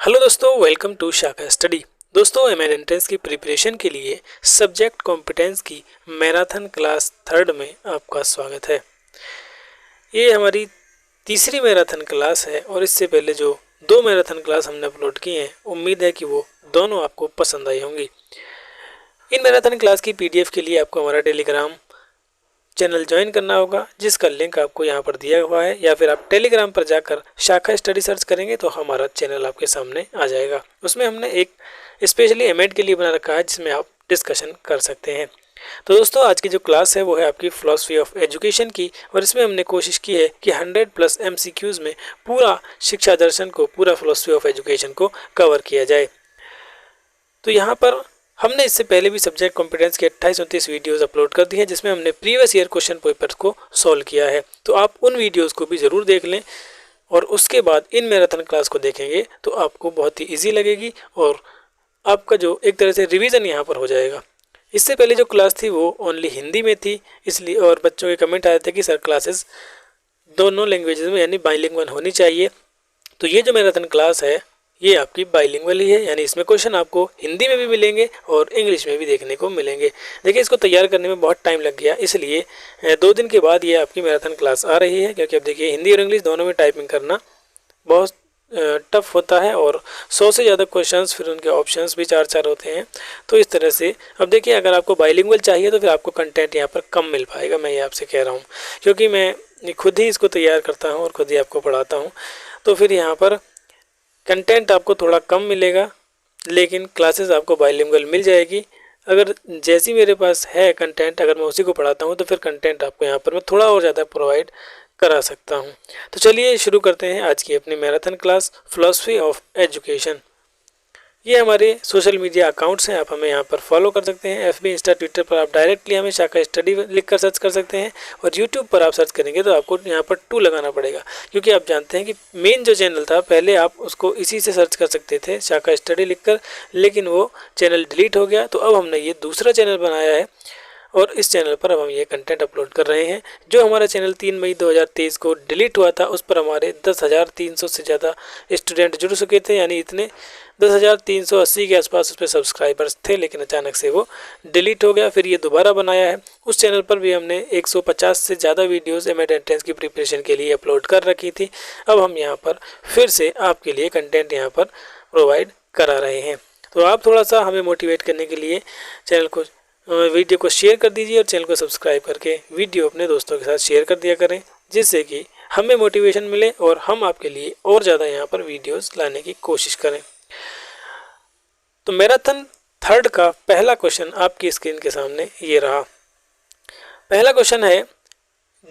Hello दोस्तों, welcome to शाखा study. दोस्तों, एमएन एंट्रेंस की प्रिपरेशन के लिए सब्जेक्ट कॉम्पिटेंस की मैराथन क्लास थर्ड में आपका स्वागत है। ये हमारी तीसरी मैराथन क्लास है और इससे पहले जो दो मैराथन क्लास हमने अपलोड की हैं, उम्मीद है कि वो दोनों आपको पसंद आई होंगी। इन मैराथन क्लास की पीडीएफ के लिए आपको हमारा टेलीग्राम चैनल ज्वाइन करना होगा, जिसका लिंक आपको यहाँ पर दिया हुआ है, या फिर आप टेलीग्राम पर जाकर शाखा स्टडी सर्च करेंगे तो हमारा चैनल आपके सामने आ जाएगा। उसमें हमने एक स्पेशली एमएड के लिए बना रखा है, जिसमें आप डिस्कशन कर सकते हैं। तो दोस्तों, आज की जो क्लास है वो है आपकी फिलॉसफी ऑफ एजुकेशन की, और इसमें हमने कोशिश की है कि 100+ MCQs में पूरा शिक्षा दर्शन को, पूरा फिलॉसफी ऑफ एजुकेशन को कवर किया जाए। तो यहाँ पर हमने इससे पहले भी सब्जेक्ट कॉम्पिटेंस के 28-29 वीडियोस अपलोड कर दी हैं, जिसमें हमने प्रीवियस ईयर क्वेश्चन पेपर्स को सॉल्व किया है। तो आप उन वीडियोस को भी ज़रूर देख लें, और उसके बाद इन मैराथन क्लास को देखेंगे तो आपको बहुत ही ईजी लगेगी और आपका जो एक तरह से रिवीजन यहाँ पर हो जाएगा। इससे पहले जो क्लास थी वो ओनली हिंदी में थी, इसलिए और बच्चों के कमेंट आए थे कि सर क्लासेस दोनों लैंग्वेजेस में यानी बाइलिंगुअल होनी चाहिए। तो ये जो मैराथन क्लास है ये आपकी बाइलिंगुअल ही है, यानी इसमें क्वेश्चन आपको हिंदी में भी मिलेंगे और इंग्लिश में भी देखने को मिलेंगे। देखिए, इसको तैयार करने में बहुत टाइम लग गया, इसलिए 2 दिन के बाद ये आपकी मैराथन क्लास आ रही है, क्योंकि अब देखिए हिंदी और इंग्लिश दोनों में टाइपिंग करना बहुत टफ होता है, और 100 से ज़्यादा क्वेश्चंस, फिर उनके ऑप्शंस भी 4-4 होते हैं। तो इस तरह से अब देखिए, अगर आपको बाइलिंगुअल चाहिए तो फिर आपको कंटेंट यहाँ पर कम मिल पाएगा, मैं ये आपसे कह रहा हूँ, क्योंकि मैं खुद ही इसको तैयार करता हूँ और खुद ही आपको पढ़ाता हूँ। तो फिर यहाँ पर कंटेंट आपको थोड़ा कम मिलेगा, लेकिन क्लासेस आपको बाइलिंगुअल मिल जाएगी। अगर जैसी मेरे पास है कंटेंट, अगर मैं उसी को पढ़ाता हूँ तो फिर कंटेंट आपको यहाँ पर मैं थोड़ा और ज़्यादा प्रोवाइड करा सकता हूँ। तो चलिए शुरू करते हैं आज की अपनी marathon class philosophy of education. ये हमारे सोशल मीडिया अकाउंट्स हैं, आप हमें यहाँ पर फॉलो कर सकते हैं। FB, इंस्टा, ट्विटर पर आप डायरेक्टली हमें शाखा स्टडी लिख कर सर्च कर सकते हैं, और यूट्यूब पर आप सर्च करेंगे तो आपको यहाँ पर 2 लगाना पड़ेगा, क्योंकि आप जानते हैं कि मेन जो चैनल था पहले आप उसको इसी से सर्च कर सकते थे, शाखा स्टडी लिखकर, लेकिन वो चैनल डिलीट हो गया। तो अब हमने ये दूसरा चैनल बनाया है और इस चैनल पर अब हम ये कंटेंट अपलोड कर रहे हैं। जो हमारा चैनल 3 मई 2023 को डिलीट हुआ था, उस पर हमारे 10,300 से ज़्यादा स्टूडेंट जुड़ चुके थे, यानी इतने 10,380 के आसपास उस पर सब्सक्राइबर्स थे, लेकिन अचानक से वो डिलीट हो गया। फिर ये दोबारा बनाया है। उस चैनल पर भी हमने 150 से ज़्यादा वीडियोस एमएड एंट्रेंस की प्रिपरेशन के लिए अपलोड कर रखी थी। अब हम यहाँ पर फिर से आपके लिए कंटेंट यहाँ पर प्रोवाइड करा रहे हैं। तो आप थोड़ा सा हमें मोटिवेट करने के लिए चैनल को, वीडियो को शेयर कर दीजिए और चैनल को सब्सक्राइब करके वीडियो अपने दोस्तों के साथ शेयर कर दिया करें, जिससे कि हमें मोटिवेशन मिले और हम आपके लिए और ज़्यादा यहाँ पर वीडियोस लाने की कोशिश करें। तो मैराथन थर्ड का पहला क्वेश्चन आपकी स्क्रीन के सामने ये रहा। पहला क्वेश्चन है,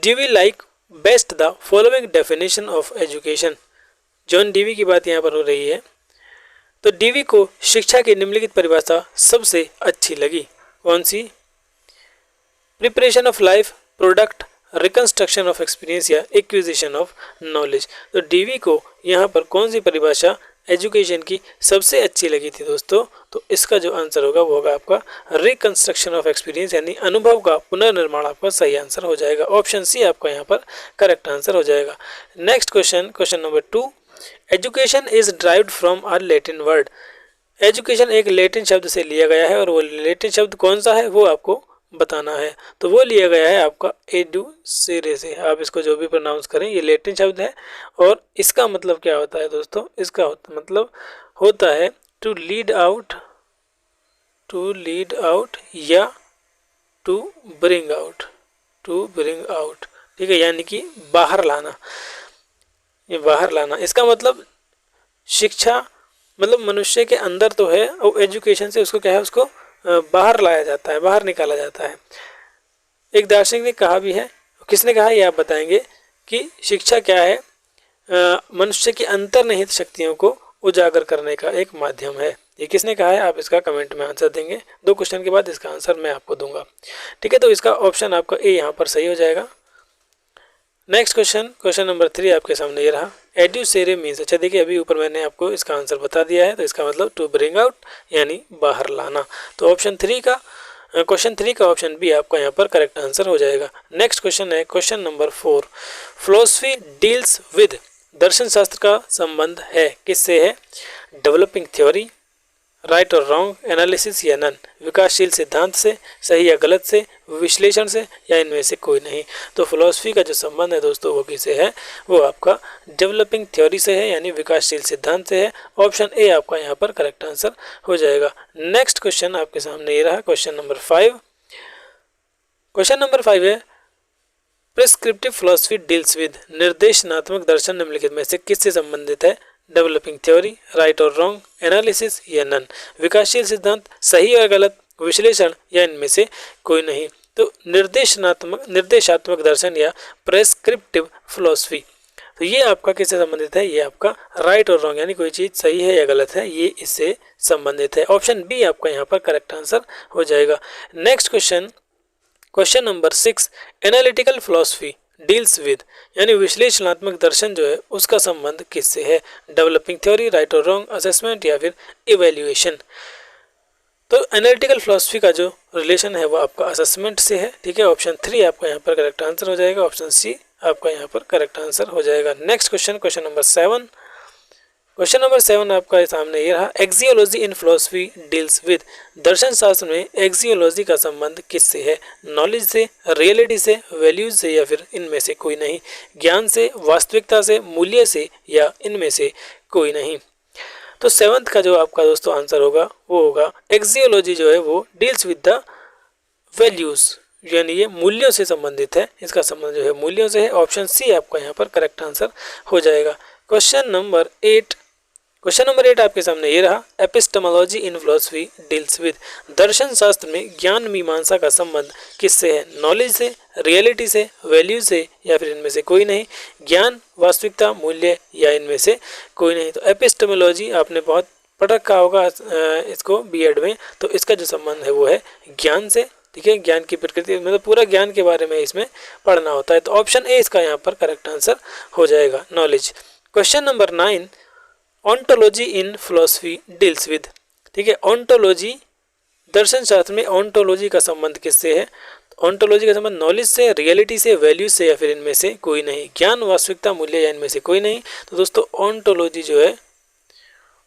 do we like best the following definition of education. John Dewey की बात यहाँ पर हो रही है। तो डीवी को शिक्षा की निम्नलिखित परिभाषा सबसे अच्छी लगी। कौन सी? Preparation of life, product, reconstruction of experience या एक्विजिशन ऑफ नॉलेज। तो डीवी को यहाँ पर कौन सी परिभाषा एजुकेशन की सबसे अच्छी लगी थी दोस्तों? तो इसका जो आंसर होगा वो होगा आपका रिकंस्ट्रक्शन ऑफ एक्सपीरियंस, यानी अनुभव का पुनर्निर्माण आपका सही आंसर हो जाएगा। ऑप्शन सी आपका यहाँ पर करेक्ट आंसर हो जाएगा। Next question, question number 2, education is derived from a Latin word. Education एक लैटिन शब्द से लिया गया है, और वो लैटिन शब्द कौन सा है वो आपको बताना है। तो वो लिया गया है आपका एडुसेरे से। आप इसको जो भी प्रोनाउंस करें, ये लैटिन शब्द है, और इसका मतलब क्या होता है दोस्तों? इसका मतलब होता है to lead out, to lead out या to bring out, to bring out. ठीक है, यानी कि बाहर लाना, ये बाहर लाना। इसका मतलब शिक्षा मतलब मनुष्य के अंदर तो है, और एजुकेशन से उसको क्या है, उसको बाहर लाया जाता है, बाहर निकाला जाता है। एक दार्शनिक ने कहा भी है, किसने कहा ये आप बताएंगे, कि शिक्षा क्या है? मनुष्य की अंतर्निहित शक्तियों को उजागर करने का एक माध्यम है। ये किसने कहा है? आप इसका कमेंट में आंसर देंगे। 2 क्वेश्चन के बाद इसका आंसर मैं आपको दूंगा। ठीक है, तो इसका ऑप्शन आपका ए यहाँ पर सही हो जाएगा। नेक्स्ट क्वेश्चन, क्वेश्चन नंबर 3 आपके सामने ये रहा। एड्यूसेरे मीन्स, अच्छा देखिए अभी ऊपर मैंने आपको इसका आंसर बता दिया है, तो इसका मतलब टू ब्रिंग आउट यानी बाहर लाना। तो ऑप्शन 3 का, क्वेश्चन 3 का ऑप्शन बी आपका यहाँ पर करेक्ट आंसर हो जाएगा। नेक्स्ट क्वेश्चन है question number 4, philosophy deals with दर्शन शास्त्र का संबंध है किससे है? डेवलपिंग थ्योरी, राइट और रॉन्ग, एनालिसिस या नन, विकासशील सिद्धांत से, सही या गलत से, विश्लेषण से या इनमें से कोई नहीं। तो फिलॉसफी का जो संबंध है दोस्तों वो किससे है? वो आपका डेवलपिंग थ्योरी से है, यानी विकासशील सिद्धांत से है। ऑप्शन ए आपका यहाँ पर करेक्ट आंसर हो जाएगा। नेक्स्ट क्वेश्चन आपके सामने ये रहा, क्वेश्चन नंबर 5। क्वेश्चन नंबर 5 है प्रिस्क्रिप्टिव फिलॉसफी डील्स विद, निर्देशनात्मक दर्शन निम्नलिखित में से किससे संबंधित है? डेवलपिंग थ्योरी, राइट और रॉन्ग, एनालिसिस या नन, विकासशील सिद्धांत, सही और गलत, विश्लेषण या इनमें से कोई नहीं। तो निर्देशात्मक दर्शन या प्रेस्क्रिप्टिव फिलॉसफी, तो ये आपका किससे संबंधित है? ये आपका राइट और रॉन्ग, यानी कोई चीज़ सही है या गलत है, ये इससे संबंधित है। ऑप्शन बी आपका यहाँ पर करेक्ट आंसर हो जाएगा। Next question, question number 6, analytical philosophy deals with, यानी विश्लेषणात्मक दर्शन जो है उसका संबंध किससे है? डेवलपिंग थ्योरी, राइट और रॉन्ग, असेसमेंट या फिर इवेल्युएशन। तो एनालिटिकल फिलॉसफी का जो रिलेशन है वो आपका असेसमेंट से है, ठीक है। ऑप्शन 3 आपका यहाँ पर करेक्ट आंसर हो जाएगा। ऑप्शन सी आपका यहाँ पर करेक्ट आंसर हो जाएगा। Next question, question number 7। Question number 7 आपका सामने ये रहा, axiology in philosophy deals with, दर्शन शास्त्र में एक्सियोलॉजी का संबंध किससे है? नॉलेज से, रियलिटी से, वैल्यूज से या फिर इनमें से कोई नहीं, ज्ञान से, वास्तविकता से, मूल्य से या इनमें से कोई नहीं। तो 7th का जो आपका दोस्तों आंसर होगा वो होगा एक्सियोलॉजी जो है वो डील्स विद द वैल्यूज, यानी ये मूल्यों से संबंधित है, इसका संबंध जो है मूल्यों से है। ऑप्शन सी आपका यहाँ पर करेक्ट आंसर हो जाएगा। क्वेश्चन नंबर 8, क्वेश्चन नंबर 8 आपके सामने ये रहा, epistemology in philosophy deals with, दर्शन शास्त्र में ज्ञान मीमांसा का संबंध किससे है? नॉलेज से, रियलिटी से, वैल्यू से या फिर इनमें से कोई नहीं, ज्ञान, वास्तविकता, मूल्य या इनमें से कोई नहीं। तो एपिस्टेमोलॉजी आपने बहुत पढ़ रखा होगा इसको बीएड में, तो इसका जो संबंध है वो है ज्ञान से, ठीक है। ज्ञान की प्रकृति मतलब पूरा ज्ञान के बारे में इसमें पढ़ना होता है। तो ऑप्शन ए इसका यहाँ पर करेक्ट आंसर हो जाएगा, knowledge. Question number 9, ontology in philosophy deals with, ठीक है। ऑन्टोलॉजी, दर्शन शास्त्र में ऑन्टोलॉजी का संबंध किससे है? ऑन्टोलॉजी का संबंध नॉलेज से, रियलिटी से, वैल्यू से या फिर इनमें से कोई नहीं, ज्ञान, वास्तविकता, मूल्य या इनमें से कोई नहीं। तो दोस्तों ऑन्टोलॉजी जो है,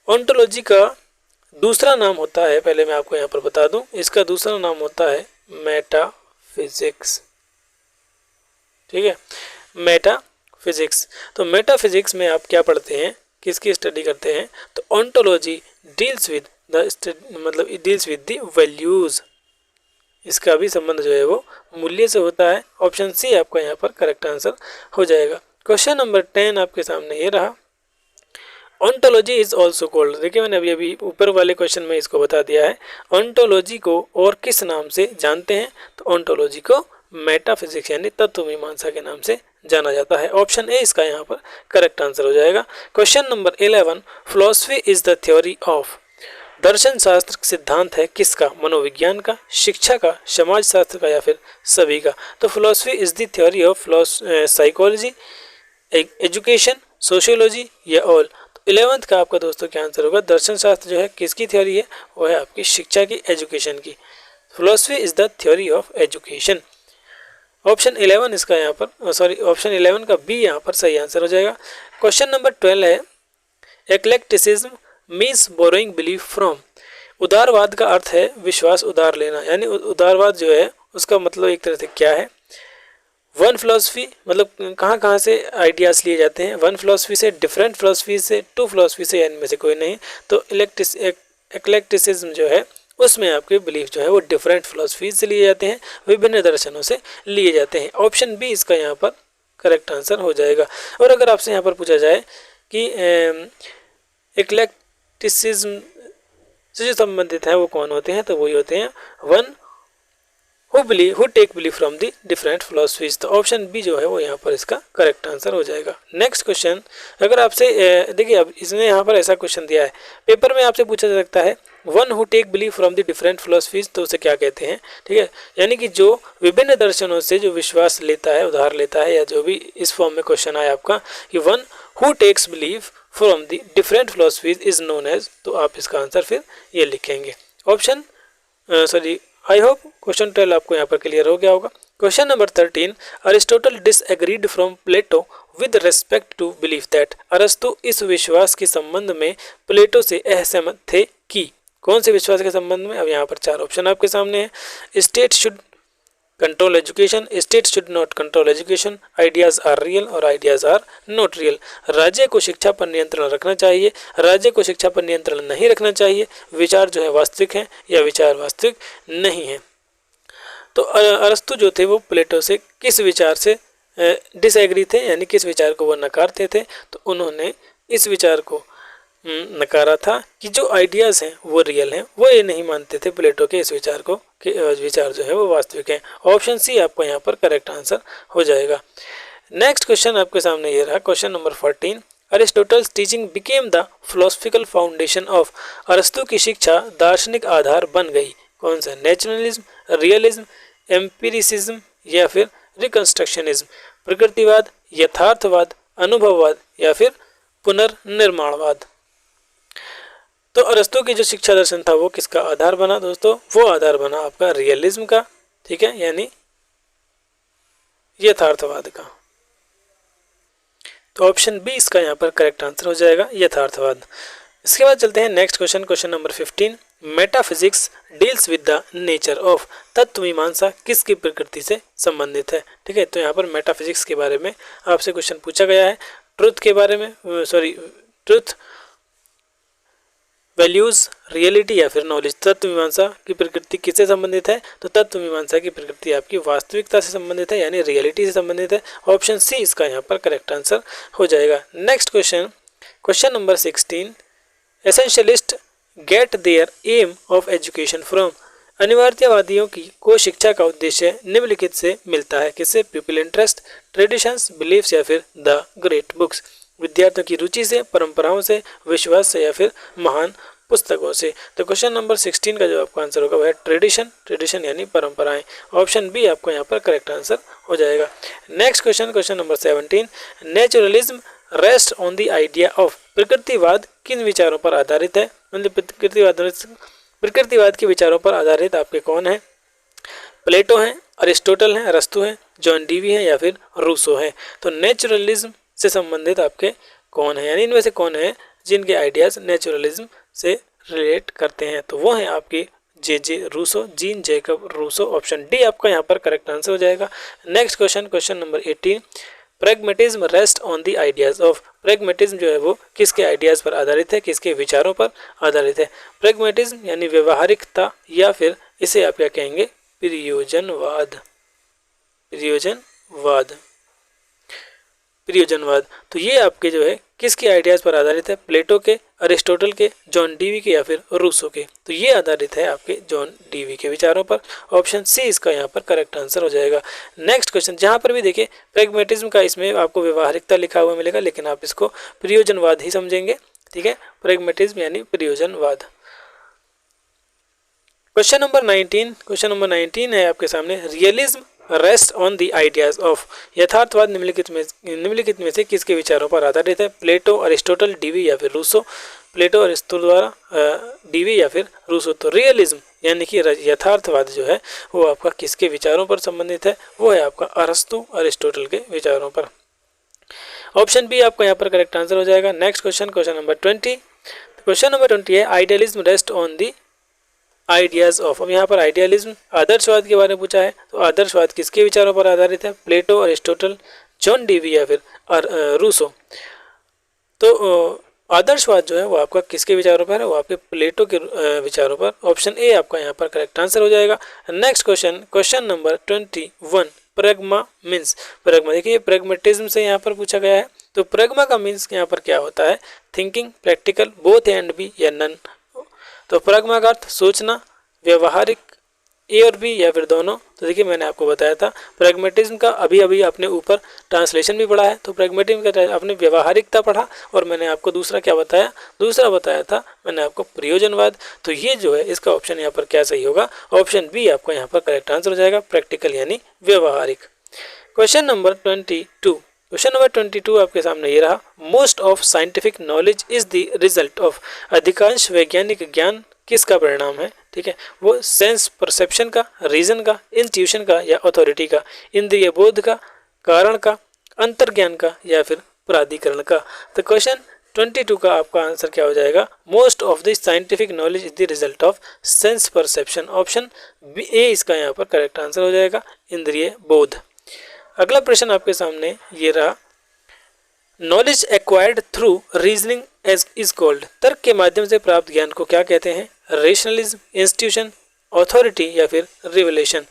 ऑन्टोलॉजी का दूसरा नाम होता है, पहले मैं आपको यहाँ पर बता दूं, इसका दूसरा नाम होता है मेटाफिजिक्स, ठीक है, मेटाफिजिक्स। तो मेटाफिजिक्स में आप क्या पढ़ते हैं, किसकी स्टडी करते हैं? तो ऑन्टोलॉजी डील्स विद द, मतलब डील्स विद द वैल्यूज, इसका भी संबंध जो है वो मूल्य से होता है। ऑप्शन सी आपका यहाँ पर करेक्ट आंसर हो जाएगा। क्वेश्चन नंबर 10 आपके सामने ये रहा, ऑन्टोलॉजी इज ऑल्सो कॉल्ड, देखिए मैंने अभी ऊपर वाले क्वेश्चन में इसको बता दिया है, ऑन्टोलॉजी को और किस नाम से जानते हैं? तो ऑन्टोलॉजी को मेटाफिजिक्स यानी तत्व मीमांसा के नाम से जाना जाता है। ऑप्शन ए इसका यहाँ पर करेक्ट आंसर हो जाएगा। Question number 11, philosophy is the theory of, दर्शन शास्त्र सिद्धांत है किसका? मनोविज्ञान का, शिक्षा का, समाज शास्त्र का या फिर सभी का? तो philosophy is the theory of psychology, education, sociology या ऑल। 11th का आपका दोस्तों क्या आंसर होगा? दर्शन शास्त्र जो है किसकी थ्योरी है? वो है आपकी शिक्षा की, एजुकेशन की। Philosophy is the theory of education. Option 11 इसका यहाँ पर ऑप्शन 11 का बी यहाँ पर सही आंसर हो जाएगा। क्वेश्चन नंबर 12 है, एक्लेक्टिसिज्म मीन्स बोरोइंग बिलीफ फ्रॉम, उदारवाद का अर्थ है विश्वास उधार लेना, यानी उदारवाद जो है उसका मतलब एक तरह से क्या है? वन फिलॉसफी, मतलब कहाँ से आइडियाज़ लिए जाते हैं? वन फिलॉसफी से, डिफरेंट फिलॉसफी से, टू फिलॉसफी से, या इनमें से कोई नहीं। तो एक्लेक्टिसिज्म जो है उसमें आपके बिलीफ जो है वो डिफरेंट फिलॉसफी से लिए जाते हैं, विभिन्न दर्शनों से लिए जाते हैं। ऑप्शन बी इसका यहाँ पर करेक्ट आंसर हो जाएगा। और अगर आपसे यहाँ पर पूछा जाए कि एक्लेक्टिसिज्म से जो संबंधित है वो कौन होते हैं? तो वही होते हैं one who take believe from the different philosophies. तो ऑप्शन बी जो है वो यहाँ पर इसका करेक्ट आंसर हो जाएगा। नेक्स्ट क्वेश्चन, अगर आपसे देखिए अब इसने यहाँ पर ऐसा क्वेश्चन दिया है, पेपर में आपसे पूछा जा सकता है one who take believe from the different philosophies, तो उसे क्या कहते हैं? ठीक है, यानी कि जो विभिन्न दर्शनों से जो विश्वास लेता है, उधार लेता है, या जो भी इस फॉर्म में क्वेश्चन आया आपका कि one who takes believe from the different philosophies is known as, तो आप इसका आंसर फिर ये लिखेंगे। ऑप्शन आई होप क्वेश्चन 12 आपको यहाँ पर क्लियर हो गया होगा। Question number 13, Aristotle disagreed from Plato with respect to belief that, अरस्तु इस विश्वास के संबंध में प्लेटो से असहमत थे कि, कौन से विश्वास के संबंध में? अब यहाँ पर चार ऑप्शन आपके सामने है। State should control education, state should not control education, ideas are real और आइडियाज आर नॉट रियल। राज्य को शिक्षा पर नियंत्रण रखना चाहिए, राज्य को शिक्षा पर नियंत्रण नहीं रखना चाहिए, विचार जो है वास्तविक हैं या विचार वास्तविक नहीं है। तो अरस्तु जो थे वो प्लेटो से किस विचार से डिसएग्री थे, यानी किस विचार को वो नकारते थे? तो उन्होंने इस विचार को नकारा था कि जो आइडियाज़ हैं वो रियल हैं, वो ये नहीं मानते थे प्लेटो के इस विचार को कि विचार जो है वो वास्तविक है। ऑप्शन सी आपको यहाँ पर करेक्ट आंसर हो जाएगा। नेक्स्ट क्वेश्चन आपके सामने ये रहा, question number 14। Aristotle's teaching became the philosophical foundation of, अरस्तु की शिक्षा दार्शनिक आधार बन गई। कौन सा? नेचुरलिज्म, रियलिज्म, एम्पिरिसिज्म या फिर रिकंस्ट्रक्शनिज्म। प्रकृतिवाद, यथार्थवाद, अनुभववाद या फिर पुनर्निर्माणवाद। तो अरस्तु की जो शिक्षा दर्शन था वो किसका आधार बना दोस्तों? वो आधार बना आपका रियलिज्म का, ठीक है, यानी यथार्थवाद का। तो ऑप्शन बी इसका यहाँ पर करेक्ट आंसर हो जाएगा, यथार्थवाद। इसके बाद चलते हैं next question, question number 15। Metaphysics deals with the nature of, तत्व मीमांसा किसकी प्रकृति से संबंधित है? ठीक है, तो यहाँ पर मेटाफिजिक्स के बारे में आपसे क्वेश्चन पूछा गया है, ट्रुथ के बारे में, ट्रुथ, वैल्यूज, रियलिटी या फिर नॉलेज। तत्व मीमांसा की प्रकृति किससे संबंधित है? तो तत्व मीमांसा की प्रकृति आपकी वास्तविकता से संबंधित है, यानी रियलिटी से संबंधित है। ऑप्शन सी इसका यहाँ पर करेक्ट आंसर हो जाएगा। Next question, question number 16। Essentialist get their aim of education from, अनिवार्यवादियों को शिक्षा का उद्देश्य निम्नलिखित से मिलता है। किससे? पीपल इंटरेस्ट, ट्रेडिशंस, बिलीफ्स या फिर द ग्रेट बुक्स। विद्यार्थियों की रुचि से, परंपराओं से, विश्वास से या फिर महान पुस्तकों से। तो क्वेश्चन नंबर 16 का जो आपका आंसर होगा वह ट्रेडिशन, ट्रेडिशन यानी परंपराएं। ऑप्शन बी आपको यहाँ पर करेक्ट आंसर हो जाएगा। Next question, question number 17। Naturalism rest on the idea of, प्रकृतिवाद किन विचारों पर आधारित है? मतलब प्रकृतिवाद के विचारों पर आधारित आपके कौन है? प्लेटो हैं, अरिस्टोटल हैं, अरस्तु हैं, जॉन डीवी हैं या फिर रूसो हैं। तो नेचुरलिज्म से संबंधित आपके कौन है, यानी इनमें से कौन है जिनके आइडियाज नेचुरलिज्म से रिलेट करते हैं? तो वो हैं आपके J Rousseau, Jean Jacob Rousseau. Option D आपका यहाँ पर करेक्ट आंसर हो जाएगा। Next question, question number 18। Pragmatism rest on the ideas of, pragmatism जो है वो किसके आइडियाज पर आधारित है, किसके विचारों पर आधारित है? प्रैग्मेटिज्म यानी व्यवहारिकता या फिर इसे आप क्या कहेंगे? प्रयोजनवाद, प्रयोजनवाद, प्रयोजनवाद। तो ये आपके जो है किसके आइडियाज पर आधारित है? प्लेटो के, अरिस्टोटल के, जॉन डीवी के या फिर रूसो के। तो ये आधारित है आपके जॉन डीवी के विचारों पर। ऑप्शन सी इसका यहाँ पर करेक्ट आंसर हो जाएगा। नेक्स्ट क्वेश्चन, जहाँ पर भी देखिए प्रैग्मेटिज्म का इसमें आपको व्यवहारिकता लिखा हुआ मिलेगा, लेकिन आप इसको प्रयोजनवाद ही समझेंगे, ठीक है, प्रैग्मेटिज्म यानी प्रयोजनवाद। क्वेश्चन नंबर 19, क्वेश्चन नंबर 19 है आपके सामने। Realism rest on the ideas of, यथार्थवाद निम्नलिखित में से किसके विचारों पर आधारित है? प्लेटो, अरिस्टोटल, डीवी या फिर रूसो। प्लेटो, अरिस्टोटल द्वारा डीवी या फिर रूसो। तो रियलिज्म यानी कि यथार्थवाद जो है वो आपका किसके विचारों पर संबंधित है? वो है आपका अरस्तु, अरिस्टोटल के विचारों पर। ऑप्शन बी आपका यहाँ पर करेक्ट आंसर हो जाएगा। Next question, question number 20। Question number 20 है idealism rest on the ideas of. अब यहाँ पर आइडियलिज्म आदर्शवाद के बारे में पूछा है, तो आदर्शवाद किसके विचारों पर आधारित है? प्लेटो, अरिस्टोटल, जॉन डीवी या फिर रूसो। तो आदर्शवाद जो है वो आपका किसके विचारों पर है? वो आपके प्लेटो के विचारों पर। ऑप्शन ए आपका यहाँ पर करेक्ट आंसर हो जाएगा। Next question, question number 21। Pragma means, pragma देखिए प्रैग्मेटिज्म से यहाँ पर पूछा गया है, तो प्रैग्मा का मीन्स यहाँ पर क्या होता है? Thinking, practical, both and B या नन। तो प्रैग्मा का अर्थ सोचना, व्यवहारिक, ए और बी या फिर दोनों। तो देखिए मैंने आपको बताया था प्रैग्मेटिज्म का अभी अभी अपने ऊपर ट्रांसलेशन भी पढ़ा है, तो प्रैग्मेटिज्म का आपने व्यवहारिकता पढ़ा, और मैंने आपको दूसरा क्या बताया? दूसरा बताया था मैंने आपको प्रयोजनवाद। तो ये जो है इसका ऑप्शन यहाँ पर क्या सही होगा? ऑप्शन बी आपका यहाँ पर करेक्ट आंसर हो जाएगा, प्रैक्टिकल यानी व्यवहारिक। क्वेश्चन नंबर 22, क्वेश्चन नंबर 22 आपके सामने ये रहा। Most of scientific knowledge is the result of, अधिकांश वैज्ञानिक ज्ञान किसका परिणाम है? ठीक है, वो सेंस परसेप्शन का, रीजन का, इंट्यूशन का या अथॉरिटी का, इंद्रिय बोध का, कारण का, अंतर्ज्ञान का या फिर प्राधिकरण का। तो क्वेश्चन 22 का आपका आंसर क्या हो जाएगा, most of the scientific knowledge is the result of sense perception. Option B A इसका यहाँ पर करेक्ट आंसर हो जाएगा, इंद्रिय बोध। अगला प्रश्न आपके सामने ये रहा, knowledge acquired through reasoning as is called. तर्क के माध्यम से प्राप्त ज्ञान को क्या कहते हैं, रेशनलिज्म, इंस्टीट्यूशन, ऑथोरिटी या फिर रिवलेशन।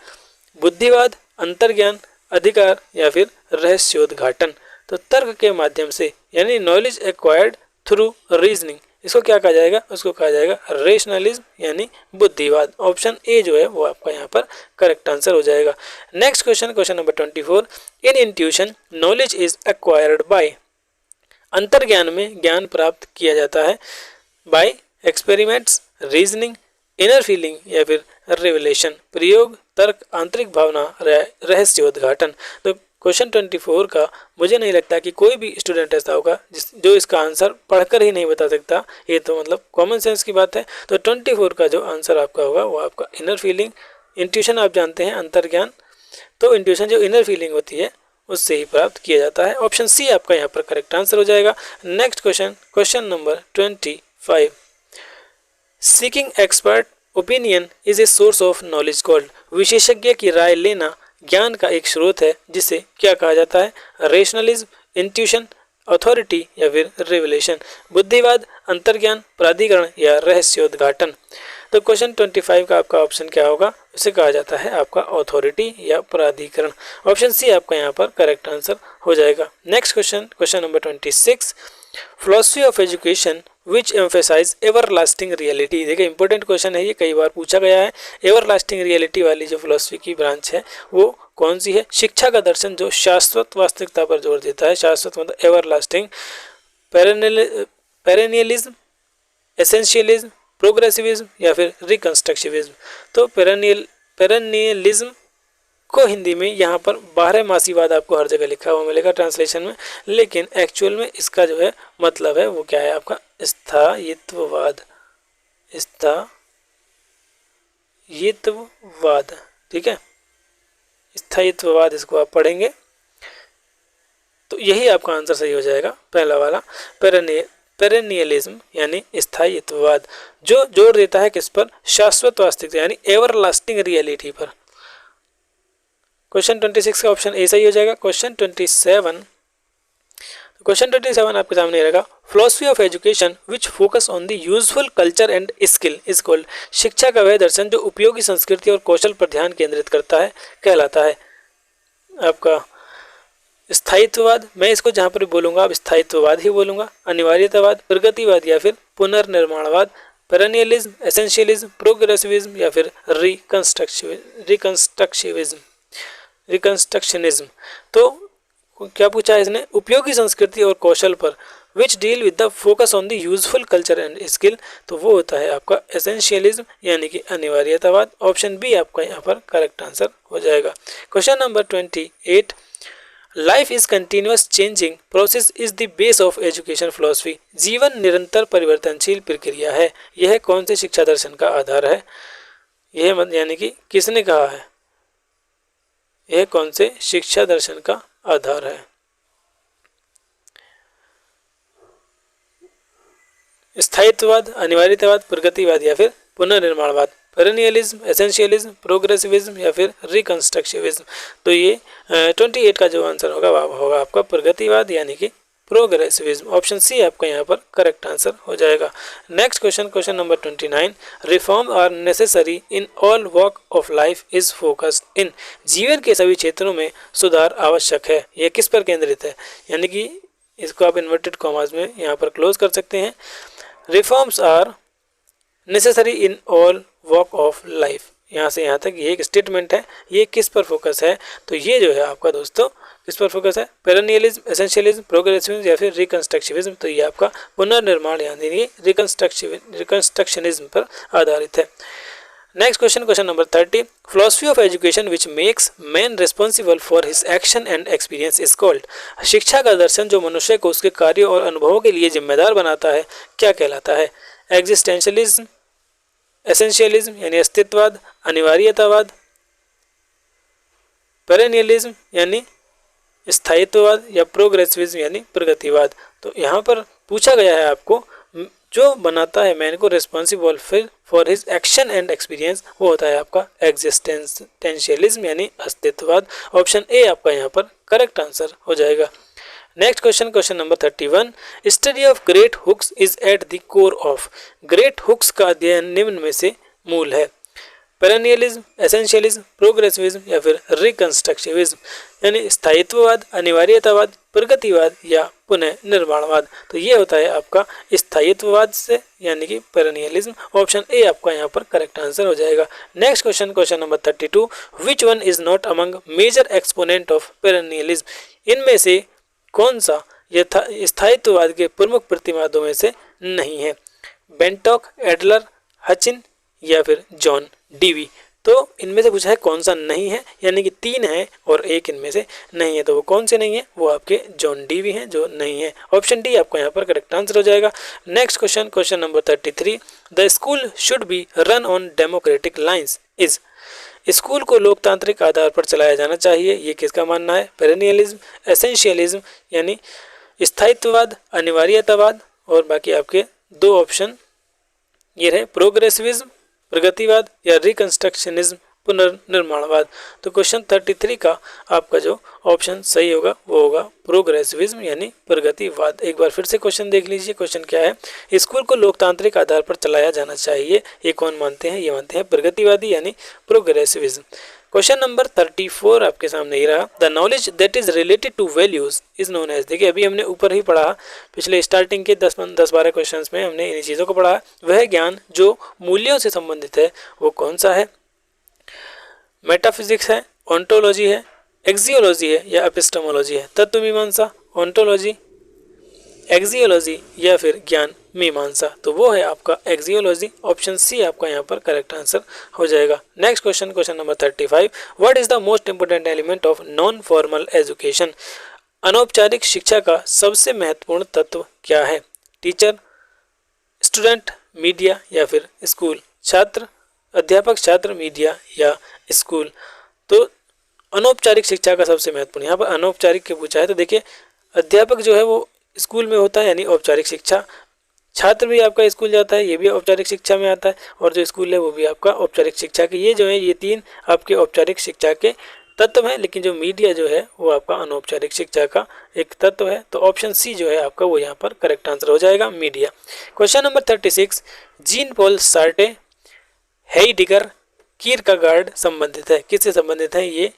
बुद्धिवाद, अंतर्ज्ञान, अधिकार या फिर रहस्योद्घाटन। तो तर्क के माध्यम से यानी नॉलेज एक्वायर्ड थ्रू रीजनिंग, इसको क्या कहा जाएगा, उसको कहा जाएगा रेशनलिज्म यानी बुद्धिवाद। ऑप्शन ए जो है वो आपका यहाँ पर करेक्ट आंसर हो जाएगा। Next question, question number 24, in intuition knowledge is acquired by. अंतर्ज्ञान में ज्ञान प्राप्त किया जाता है by experiments, reasoning, inner feeling या फिर रिवलेशन। प्रयोग, तर्क, आंतरिक भावना, रहस्योद्घाटन। तो क्वेश्चन 24 का मुझे नहीं लगता कि कोई भी स्टूडेंट ऐसा होगा जो इसका आंसर पढ़कर ही नहीं बता सकता, ये तो मतलब कॉमन सेंस की बात है। तो 24 का जो आंसर आपका होगा वो आपका इनर फीलिंग। इंट्यूशन आप जानते हैं अंतर्ज्ञान, तो इंट्यूशन जो इनर फीलिंग होती है उससे ही प्राप्त किया जाता है। ऑप्शन सी आपका यहाँ पर करेक्ट आंसर हो जाएगा। Next question, question number 25, seeking expert opinion is a source of knowledge called. विशेषज्ञ की राय लेना ज्ञान का एक स्रोत है जिसे क्या कहा जाता है, रेशनलिज्म, इंट्यूशन, अथॉरिटी या फिर रिवलेशन। बुद्धिवाद, अंतर्ज्ञान, प्राधिकरण या रहस्योद्घाटन। तो क्वेश्चन 25 का आपका ऑप्शन क्या होगा, उसे कहा जाता है आपका अथॉरिटी या प्राधिकरण। ऑप्शन सी आपका यहाँ पर करेक्ट आंसर हो जाएगा। Next question, question number 26, philosophy of education which emphasize everlasting reality. देखिए इंपॉर्टेंट क्वेश्चन है ये, कई बार पूछा गया है। एवरलास्टिंग रियलिटी वाली जो फिलॉसफी की ब्रांच है वो कौन सी है, शिक्षा का दर्शन जो शाश्वत वास्तविकता पर जोर देता है। शाश्वत मतलब एवरलास्टिंग, पेरेनियलिज्म, एसेंशियलिज्म, प्रोग्रेसिविज्म या फिर रिकंस्ट्रक्टिविज्म। तो पेरेनियलिज्म को हिंदी में यहाँ पर बारहमासीवाद आपको हर जगह लिखा हुआ मिलेगा ट्रांसलेशन में, लेकिन एक्चुअल में इसका जो है मतलब है वो क्या है आपका स्थायित्ववाद। स्थायित्ववाद, ठीक है, स्थायित्ववाद इसको आप पढ़ेंगे तो यही आपका आंसर सही हो जाएगा, पहला वाला पेरेनियलिज्म यानी स्थायित्ववाद, जो जोर देता है किस पर, शाश्वत वास्तविकता यानी एवरलास्टिंग रियलिटी पर। क्वेश्चन 26 का ऑप्शन ए सही हो जाएगा। क्वेश्चन 27 आपके सामने रहेगा, philosophy of education which focus on the useful culture and skill is called. शिक्षा का वह दर्शन जो उपयोगी संस्कृति और कौशल पर ध्यान केंद्रित करता है कहलाता है आपका स्थायित्ववाद। मैं इसको जहाँ पर बोलूंगा अब स्थायित्ववाद ही बोलूंगा। अनिवार्यतावाद, प्रगतिवाद या फिर पुनर्निर्माणवाद, पेरेनियलिज्म, एसेंशियलिज्म, प्रोग्रेसिविज्म या फिर रिकंस्ट्रक्शनिज्म। तो क्या पूछा है इसने, उपयोगी संस्कृति और कौशल पर, which deal with the focus on the useful culture and skill, तो वो होता है आपका एसेंशियलिज्म यानी कि अनिवार्यतावाद। ऑप्शन बी आपका यहाँ पर करेक्ट आंसर हो जाएगा। Question number 28, life is continuous changing process is the base of education philosophy. जीवन निरंतर परिवर्तनशील प्रक्रिया है, यह कौन से शिक्षा दर्शन का आधार है। यह यानी कि किसने कहा है, यह कौन से शिक्षा दर्शन का आधार है। स्थायित्ववाद, अनिवार्यतावाद, प्रगतिवाद या फिर पुनर्निर्माणवाद, पेरेनियलिज्म, एसेंशियलिज्म, प्रोग्रेसिविज्म या फिर रिकंस्ट्रक्टिविज्म। तो ये 28 का जो आंसर होगा वह होगा आपका प्रगतिवाद यानी कि प्रोग्रेसिविज्म। ऑप्शन सी आपका यहाँ पर करेक्ट आंसर हो जाएगा। Next question, question number 29, reform are necessary in all walk of life is focused in. जीवन के सभी क्षेत्रों में सुधार आवश्यक है, यह किस पर केंद्रित है, यानी कि इसको आप इन्वर्टेड कॉमास में यहाँ पर क्लोज कर सकते हैं। Reforms are necessary in all walk of life, यहाँ से यहाँ तक ये एक स्टेटमेंट है, ये किस पर फोकस है, तो ये जो है आपका दोस्तों किस पर फोकस है, पेरेनियलिज्म, एसेंशियलिज्म, प्रोग्रेसिविज्म या फिर रिकंस्ट्रक्टिविज्म। तो ये आपका पुनर्निर्माण यानी रिकंस्ट्रक्शनिज्म पर आधारित है। Next question, question number 30, philosophy of education which makes man responsible for his action and experience is called. शिक्षा का दर्शन जो मनुष्य को उसके कार्यों और अनुभवों के लिए जिम्मेदार बनाता है क्या कहलाता है। एग्जिस्टेंशलिज्म, एसेंशियलिज्म यानी अस्तित्ववाद, अनिवार्यतावाद, पेरेनियलिज्म यानी स्थायित्ववाद या प्रोग्रेसिविज्म यानी प्रगतिवाद। तो यहाँ पर पूछा गया है आपको जो बनाता है मैन को responsible for his action and experience, वो होता है आपका एग्जिस्टेंशियलिज्म यानी अस्तित्ववाद। ऑप्शन ए आपका यहाँ पर करेक्ट आंसर हो जाएगा। Next question, question number 31, study of great books is at the core of. Great books का अध्ययन निम्न में से मूल है। पेरेनियलिज्म, एसेंशियलिज्म, प्रोग्रेसिविज्म या फिर रिकंस्ट्रक्टिविज्म, यानी स्थायित्ववाद, अनिवार्यतावाद, प्रगतिवाद या पुनः निर्माणवाद। तो ये होता है आपका स्थायित्ववाद से यानी कि पेरेनियलिज्म। ऑप्शन ए आपका यहाँ पर करेक्ट आंसर हो जाएगा। Next question, question number 32, which one is not among major exponent of perennialism. इनमें से कौन सा स्थायित्ववाद के प्रमुख प्रतिवादों में से नहीं है। बेंटॉक, एडलर, हचिन या फिर जॉन डीवी। तो इनमें से पूछा है कौन सा नहीं है, यानी कि 3 है और एक इनमें से नहीं है। तो वो कौन से नहीं है, वो आपके जॉन डीवी हैं जो नहीं है। ऑप्शन डी आपका यहाँ पर करेक्ट आंसर हो जाएगा। Next question, question number 33, the school should be run on democratic lines is. School को लोकतांत्रिक आधार पर चलाया जाना चाहिए, ये किसका मानना है। पेरेनियलिज्म, एसेंशियलिज्म यानी स्थायित्ववाद, अनिवार्यतावाद और बाकी आपके 2 ऑप्शन ये रहे प्रोग्रेसिविज्म प्रगतिवाद या रिकंस्ट्रक्शनिज्म पुनर्निर्माणवाद। तो क्वेश्चन 33 का आपका जो ऑप्शन सही होगा वो होगा प्रोग्रेसिविज्म यानी प्रगतिवाद। एक बार फिर से क्वेश्चन देख लीजिए। क्वेश्चन क्या है, स्कूल को लोकतांत्रिक आधार पर चलाया जाना चाहिए, ये कौन मानते हैं, ये मानते हैं प्रगतिवादी यानी प्रोग्रेसिविज्म। क्वेश्चन नंबर 34 आपके सामने ही रहा, the knowledge that is related to values is known as. देखिए अभी हमने ऊपर ही पढ़ा, पिछले स्टार्टिंग के 10-12 क्वेश्चन में हमने इन चीज़ों को पढ़ा। वह ज्ञान जो मूल्यों से संबंधित है वो कौन सा है। मेटाफिजिक्स है, ऑन्टोलॉजी है, एक्सियोलॉजी है या एपिस्टेमोलॉजी है। तत्वमीमांसा, ऑन्टोलॉजी, एक्सियोलॉजी या फिर ज्ञान मीमांसा। तो वो है आपका एक्सियोलॉजी। ऑप्शन सी आपका यहाँ पर करेक्ट आंसर हो जाएगा। Next question, question number 35, what is the most important element of non formal education. अनौपचारिक शिक्षा का सबसे महत्वपूर्ण तत्व क्या है। टीचर, स्टूडेंट, मीडिया या फिर स्कूल। छात्र, अध्यापक, छात्र, मीडिया या स्कूल। तो अनौपचारिक शिक्षा का सबसे महत्वपूर्ण, यहाँ पर अनौपचारिक के पूछा है तो देखिए अध्यापक जो है वो स्कूल में होता है यानी औपचारिक शिक्षा। छात्र भी आपका स्कूल जाता है, ये भी औपचारिक शिक्षा में आता है, और जो स्कूल है वो भी आपका औपचारिक शिक्षा के। ये जो है ये 3 आपके औपचारिक शिक्षा के तत्व हैं, लेकिन जो मीडिया जो है वो आपका अनौपचारिक शिक्षा का एक तत्व है। तो ऑप्शन सी जो है आपका वो यहाँ पर करेक्ट आंसर हो जाएगा, media. Question number 36, Jean Paul Sartre, Heidegger, Kierkegaard संबंधित है, किससे संबंधित है। ये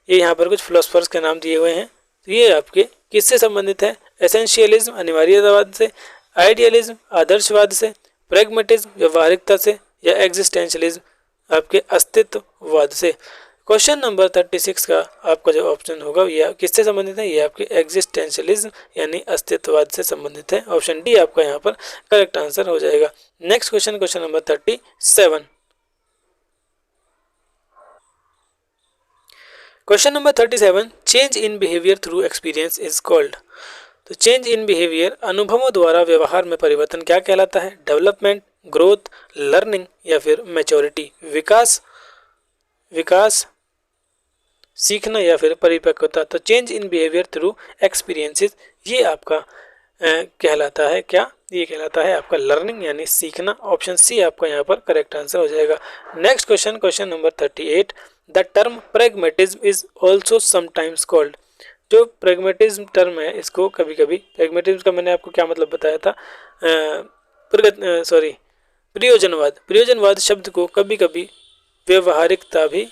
यहाँ पर कुछ फिलोसफर्स के नाम दिए हुए हैं। तो ये आपके किससे संबंधित है। एसेंशियलिज्म अनिवार्यतावाद से, आइडियलिज्म आदर्शवाद से, प्रैग्मेटिज्म व्यवहारिकता से या एग्जिस्टेंशियलिज्म आपके अस्तित्ववाद से। क्वेश्चन नंबर 36 का आपका जो ऑप्शन होगा ये किससे संबंधित है, ये आपके एग्जिस्टेंशियलिज्म यानी अस्तित्ववाद से संबंधित है। ऑप्शन डी आपका यहाँ पर करेक्ट आंसर हो जाएगा। Next question, question number 37, question number 37, change in behaviour through experience is called. तो चेंज इन बिहेवियर अनुभवों द्वारा व्यवहार में परिवर्तन क्या कहलाता है। डेवलपमेंट, ग्रोथ, लर्निंग या फिर मैच्योरिटी। विकास, सीखना या फिर परिपक्वता। तो change in behaviour through experiences ये आपका कहलाता है क्या, ये कहलाता है आपका लर्निंग यानी सीखना। ऑप्शन सी आपका यहाँ पर करेक्ट आंसर हो जाएगा। Next question, question number 38, the term pragmatism is also sometimes called. जो प्रैग्मेटिज्म टर्म है इसको कभी कभी, प्रैग्मेटिज्म का मैंने आपको क्या मतलब बताया था, प्रयोजनवाद शब्द को कभी कभी व्यवहारिकता भी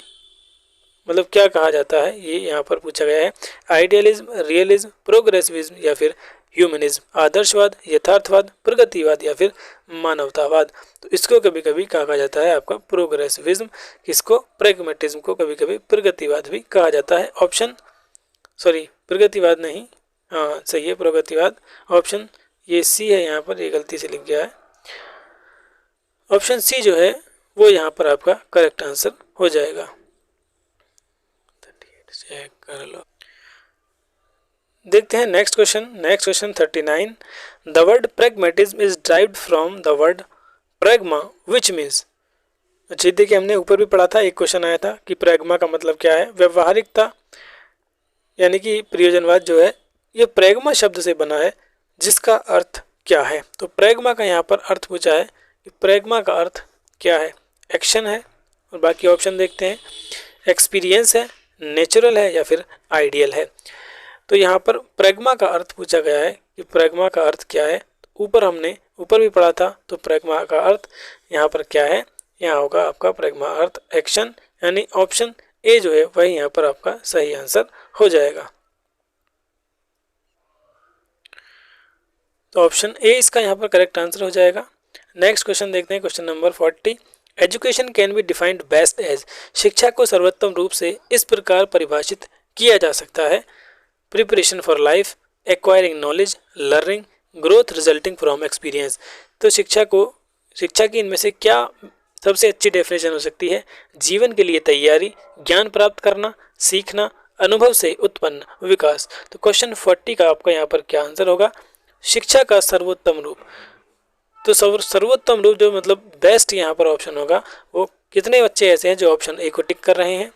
मतलब क्या कहा जाता है, ये यहाँ पर पूछा गया है। आइडियलिज्म, रियलिज्म, प्रोग्रेसिविज्म या फिर ह्यूमनिज्म। आदर्शवाद, यथार्थवाद, प्रगतिवाद या फिर मानवतावाद। तो इसको कभी कभी कहा जाता है आपका प्रोग्रेसिविज्म, किसको, प्रैग्मेटिज्म को कभी कभी प्रगतिवाद भी कहा जाता है। ऑप्शन प्रगतिवाद नहीं, हाँ सही है प्रगतिवाद। ऑप्शन ये सी है, यहाँ पर ये गलती से लिख गया है। ऑप्शन सी जो है वो यहाँ पर आपका करेक्ट आंसर हो जाएगा। चेक कर लो। देखते हैं next question, next question 39, the word pragmatism is derived from the word pragma which means. अच्छा देखिए हमने ऊपर भी पढ़ा था, एक क्वेश्चन आया था कि प्रैग्मा का मतलब क्या है, व्यवहारिकता, यानी कि प्रयोजनवाद जो है ये प्रैग्मा शब्द से बना है, जिसका अर्थ क्या है। तो प्रैग्मा का यहाँ पर अर्थ पूछा है कि प्रैग्मा का अर्थ क्या है। एक्शन है और बाकी ऑप्शन देखते हैं। एक्सपीरियंस है, नेचुरल है या फिर आइडियल है। तो यहाँ पर प्रैग्मा का अर्थ पूछा गया है कि प्रैग्मा का अर्थ क्या है। हमने ऊपर भी पढ़ा था, तो प्रैग्मा का अर्थ यहाँ पर क्या है, यहाँ होगा आपका प्रैग्मा अर्थ एक्शन, यानी ऑप्शन ए जो है वही यहाँ पर आपका सही आंसर हो जाएगा। तो ऑप्शन ए इसका यहाँ पर करेक्ट आंसर हो जाएगा। नेक्स्ट क्वेश्चन देखते हैं, question number 40। Education can be defined best as, शिक्षा को सर्वोत्तम रूप से इस प्रकार परिभाषित किया जा सकता है। Preparation for life, acquiring knowledge, learning, growth resulting from experience. तो शिक्षा की इनमें से क्या सबसे अच्छी डेफिनेशन हो सकती है। जीवन के लिए तैयारी, ज्ञान प्राप्त करना, सीखना, अनुभव से उत्पन्न विकास। तो क्वेश्चन 40 का आपका यहाँ पर क्या आंसर होगा, शिक्षा का सर्वोत्तम रूप। तो सर्वोत्तम रूप जो मतलब बेस्ट यहाँ पर ऑप्शन होगा, वो कितने बच्चे ऐसे हैं जो ऑप्शन ए को टिक कर रहे हैं,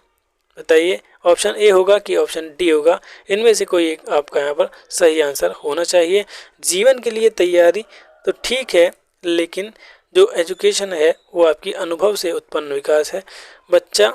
बताइए। ऑप्शन ए होगा कि ऑप्शन डी होगा, इनमें से कोई एक आपका यहाँ पर सही आंसर होना चाहिए। जीवन के लिए तैयारी तो ठीक है, लेकिन जो एजुकेशन है वो आपकी अनुभव से उत्पन्न विकास है। बच्चा,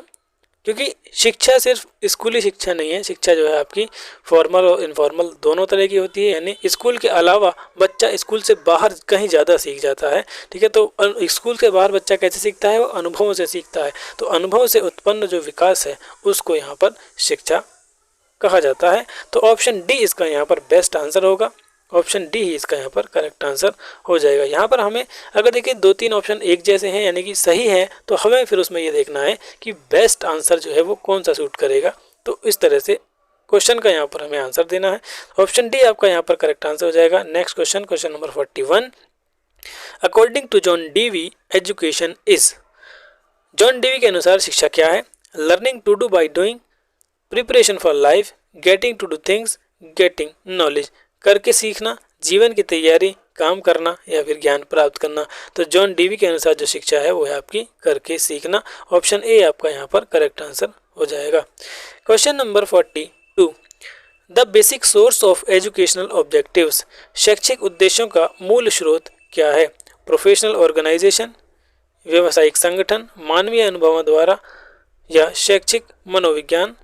क्योंकि शिक्षा सिर्फ स्कूली शिक्षा नहीं है, शिक्षा जो है आपकी फॉर्मल और इनफॉर्मल दोनों तरह की होती है। यानी स्कूल के अलावा बच्चा स्कूल से बाहर कहीं ज़्यादा सीख जाता है, ठीक है। तो स्कूल के बाहर बच्चा कैसे सीखता है, वो अनुभवों से सीखता है। तो अनुभव से उत्पन्न जो विकास है उसको यहाँ पर शिक्षा कहा जाता है। तो ऑप्शन डी इसका यहाँ पर बेस्ट आंसर होगा। ऑप्शन डी ही इसका यहाँ पर करेक्ट आंसर हो जाएगा। यहाँ पर हमें अगर देखिए 2-3 ऑप्शन एक जैसे हैं यानी कि सही है, तो हमें फिर उसमें ये देखना है कि बेस्ट आंसर जो है वो कौन सा सूट करेगा। तो इस तरह से क्वेश्चन का यहाँ पर हमें आंसर देना है। ऑप्शन डी आपका यहाँ पर करेक्ट आंसर हो जाएगा। Next question, question number 41। According to John Dewey education is, John Dewey के अनुसार शिक्षा क्या है। Learning to do by doing, preparation for life, getting to do things, getting knowledge. करके सीखना, जीवन की तैयारी, काम करना या फिर ज्ञान प्राप्त करना। तो जॉन डीवी के अनुसार जो शिक्षा है वो है आपकी करके सीखना। ऑप्शन ए आपका यहाँ पर करेक्ट आंसर हो जाएगा। Question number 42। The basic source of educational objectives, शैक्षिक उद्देश्यों का मूल स्रोत क्या है। प्रोफेशनल ऑर्गेनाइजेशन, व्यावसायिक संगठन, मानवीय अनुभवों द्वारा या शैक्षिक मनोविज्ञान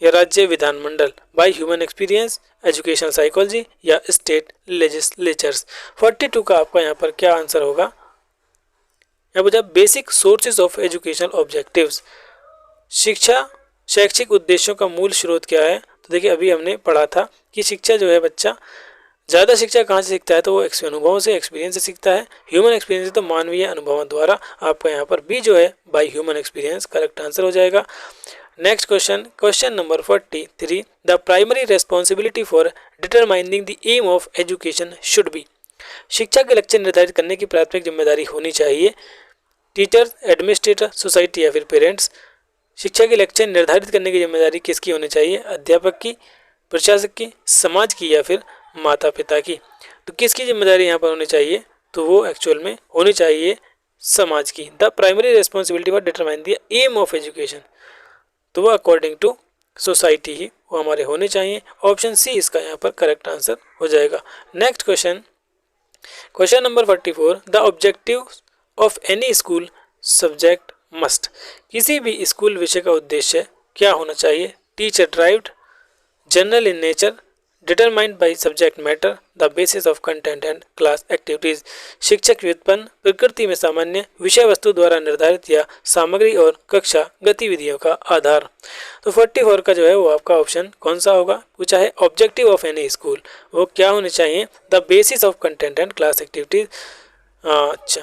या राज्य विधानमंडल, bye human experience, education psychology या स्टेट लेजिस्लेचर्स। 42 का आपका यहाँ पर क्या आंसर होगा। यहाँ पूछा basic sources of educational objectives, शिक्षा शैक्षिक उद्देश्यों का मूल स्रोत क्या है। तो देखिए अभी हमने पढ़ा था कि शिक्षा जो है बच्चा ज़्यादा शिक्षा कहाँ से सीखता है, तो वो अनुभवों से, एक्सपीरियंस से सीखता है। ह्यूमन एक्सपीरियंस तो मानवीय अनुभवों द्वारा। आपका यहाँ पर बी जो है by human experience correct answer हो जाएगा। Next question, question number 43। The primary responsibility for determining the aim of education should be, शिक्षा के लक्ष्य निर्धारित करने की प्राथमिक जिम्मेदारी होनी चाहिए। टीचर, एडमिनिस्ट्रेटर, सोसाइटी या फिर पेरेंट्स। शिक्षा के लक्ष्य निर्धारित करने की जिम्मेदारी किसकी होनी चाहिए, अध्यापक की, प्रशासक की, समाज की या फिर माता पिता की। तो किसकी जिम्मेदारी यहाँ पर होनी चाहिए, तो वो एक्चुअल में होनी चाहिए समाज की। The primary responsibility for determine the aim of education, तो वो अकॉर्डिंग टू सोसाइटी ही वो हमारे होने चाहिए। ऑप्शन सी इसका यहाँ पर करेक्ट आंसर हो जाएगा। Next question, question number 44। The objective of any school subject must, किसी भी स्कूल विषय का उद्देश्य क्या होना चाहिए। Teacher derived, general in nature, determined by subject matter, the basis of content and class activities. शिक्षक व्युत्पन्न, प्रकृति में सामान्य, विषय वस्तु द्वारा निर्धारित या सामग्री और कक्षा गतिविधियों का आधार। तो 44 का जो है वो आपका ऑप्शन कौन सा होगा, पूछा है ऑब्जेक्टिव ऑफ एनी स्कूल, वो क्या होने चाहिए, the basis of content and class activities. अच्छा,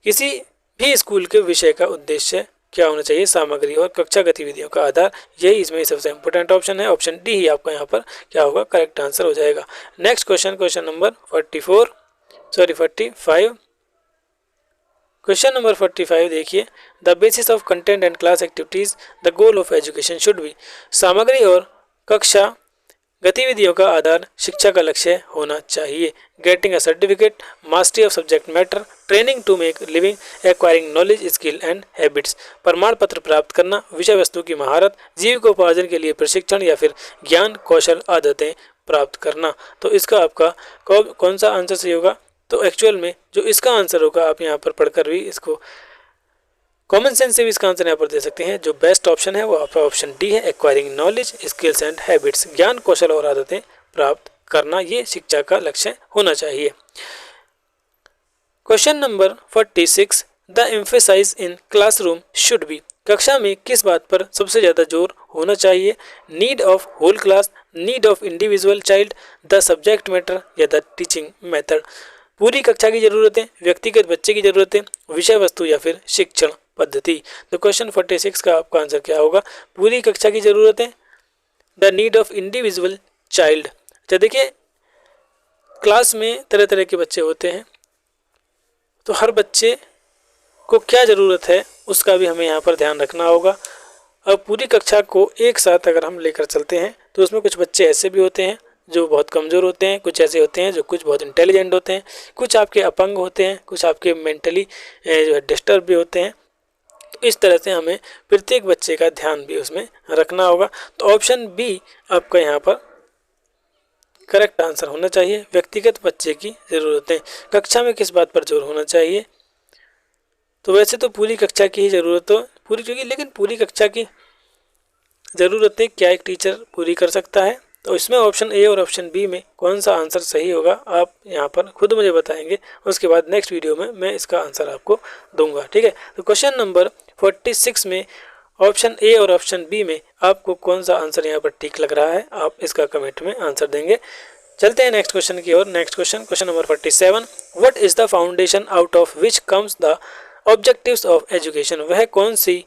किसी भी स्कूल के विषय का उद्देश्य क्या होना चाहिए, सामग्री और कक्षा गतिविधियों का आधार। यही इसमें सबसे इंपॉर्टेंट ऑप्शन है। ऑप्शन डी ही आपका यहाँ पर क्या होगा, करेक्ट आंसर हो जाएगा। Next question, question number 45। Question number 45 देखिए, the basis of content and class activities, the goal of education should B, सामग्री और कक्षा गतिविधियों का आधार शिक्षा का लक्ष्य होना चाहिए। Getting a certificate, mastery of subject matter, training to make living, acquiring knowledge, skill and habits, प्रमाण पत्र प्राप्त करना, विषय वस्तु की महारत, जीविकोपार्जन के लिए प्रशिक्षण या फिर ज्ञान कौशल आदतें प्राप्त करना। तो इसका आपका कौन सा आंसर सही होगा? तो एक्चुअल में जो इसका आंसर होगा, आप यहाँ पर पढ़कर भी इसको कॉमन सेंस से भी इसका आंसर यहाँ पर दे सकते हैं। जो बेस्ट ऑप्शन है वो आपका ऑप्शन डी है, acquiring knowledge, skills and habits, ज्ञान कौशल और आदतें प्राप्त करना, ये शिक्षा का लक्ष्य होना चाहिए। Question number 46, the emphasize in classroom should be, कक्षा में किस बात पर सबसे ज़्यादा जोर होना चाहिए? Need of whole class, need of individual child, the subject matter या द टीचिंग मेथड। पूरी कक्षा की ज़रूरतें, व्यक्तिगत बच्चे की ज़रूरतें, विषय वस्तु या फिर शिक्षण पद्धति। तो क्वेश्चन 46 का आपका आंसर क्या होगा? पूरी कक्षा की ज़रूरतें, the need of individual child. तो देखिए, क्लास में तरह तरह के बच्चे होते हैं, तो हर बच्चे को क्या ज़रूरत है उसका भी हमें यहाँ पर ध्यान रखना होगा। अब पूरी कक्षा को एक साथ अगर हम लेकर चलते हैं तो उसमें कुछ बच्चे ऐसे भी होते हैं जो बहुत कमज़ोर होते हैं, कुछ ऐसे होते हैं जो कुछ बहुत इंटेलिजेंट होते हैं, कुछ आपके अपंग होते हैं, कुछ आपके मेंटली जो है डिस्टर्ब भी होते हैं। तो इस तरह से हमें प्रत्येक बच्चे का ध्यान भी उसमें रखना होगा। तो ऑप्शन बी आपका यहाँ पर करेक्ट आंसर होना चाहिए। व्यक्तिगत बच्चे की ज़रूरतें, कक्षा में किस बात पर जोर होना चाहिए? तो वैसे तो पूरी कक्षा की ही ज़रूरत हो पूरी, क्योंकि लेकिन पूरी कक्षा की ज़रूरतें क्या एक टीचर पूरी कर सकता है? तो इसमें ऑप्शन ए और ऑप्शन बी में कौन सा आंसर सही होगा आप यहाँ पर खुद मुझे बताएंगे। उसके बाद नेक्स्ट वीडियो में मैं इसका आंसर आपको दूंगा, ठीक है। तो क्वेश्चन नंबर 46 में ऑप्शन ए और ऑप्शन बी में आपको कौन सा आंसर यहाँ पर ठीक लग रहा है, आप इसका कमेंट में आंसर देंगे। चलते हैं नेक्स्ट क्वेश्चन की ओर। Next question number 47, what is the foundation out of which comes the objectives of education. वह कौन सी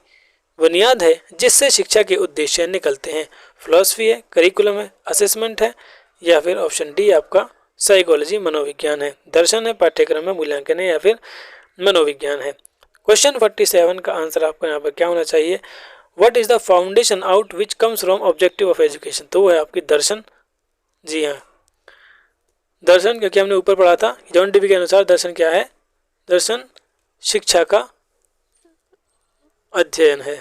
बुनियाद है जिससे शिक्षा के उद्देश्य निकलते हैं? फिलॉसफी है, करिकुलम है, असेसमेंट है या फिर ऑप्शन डी आपका साइकोलॉजी मनोविज्ञान है, दर्शन है, पाठ्यक्रम है, मूल्यांकन है या फिर मनोविज्ञान है। क्वेश्चन 47 का आंसर आपको यहाँ पर क्या होना चाहिए? What is the foundation out which comes from objective of education. तो वो है आपकी दर्शन। जी हाँ, दर्शन, क्योंकि हमने ऊपर पढ़ा था जॉन डीवी के अनुसार दर्शन क्या है? दर्शन शिक्षा का अध्ययन है।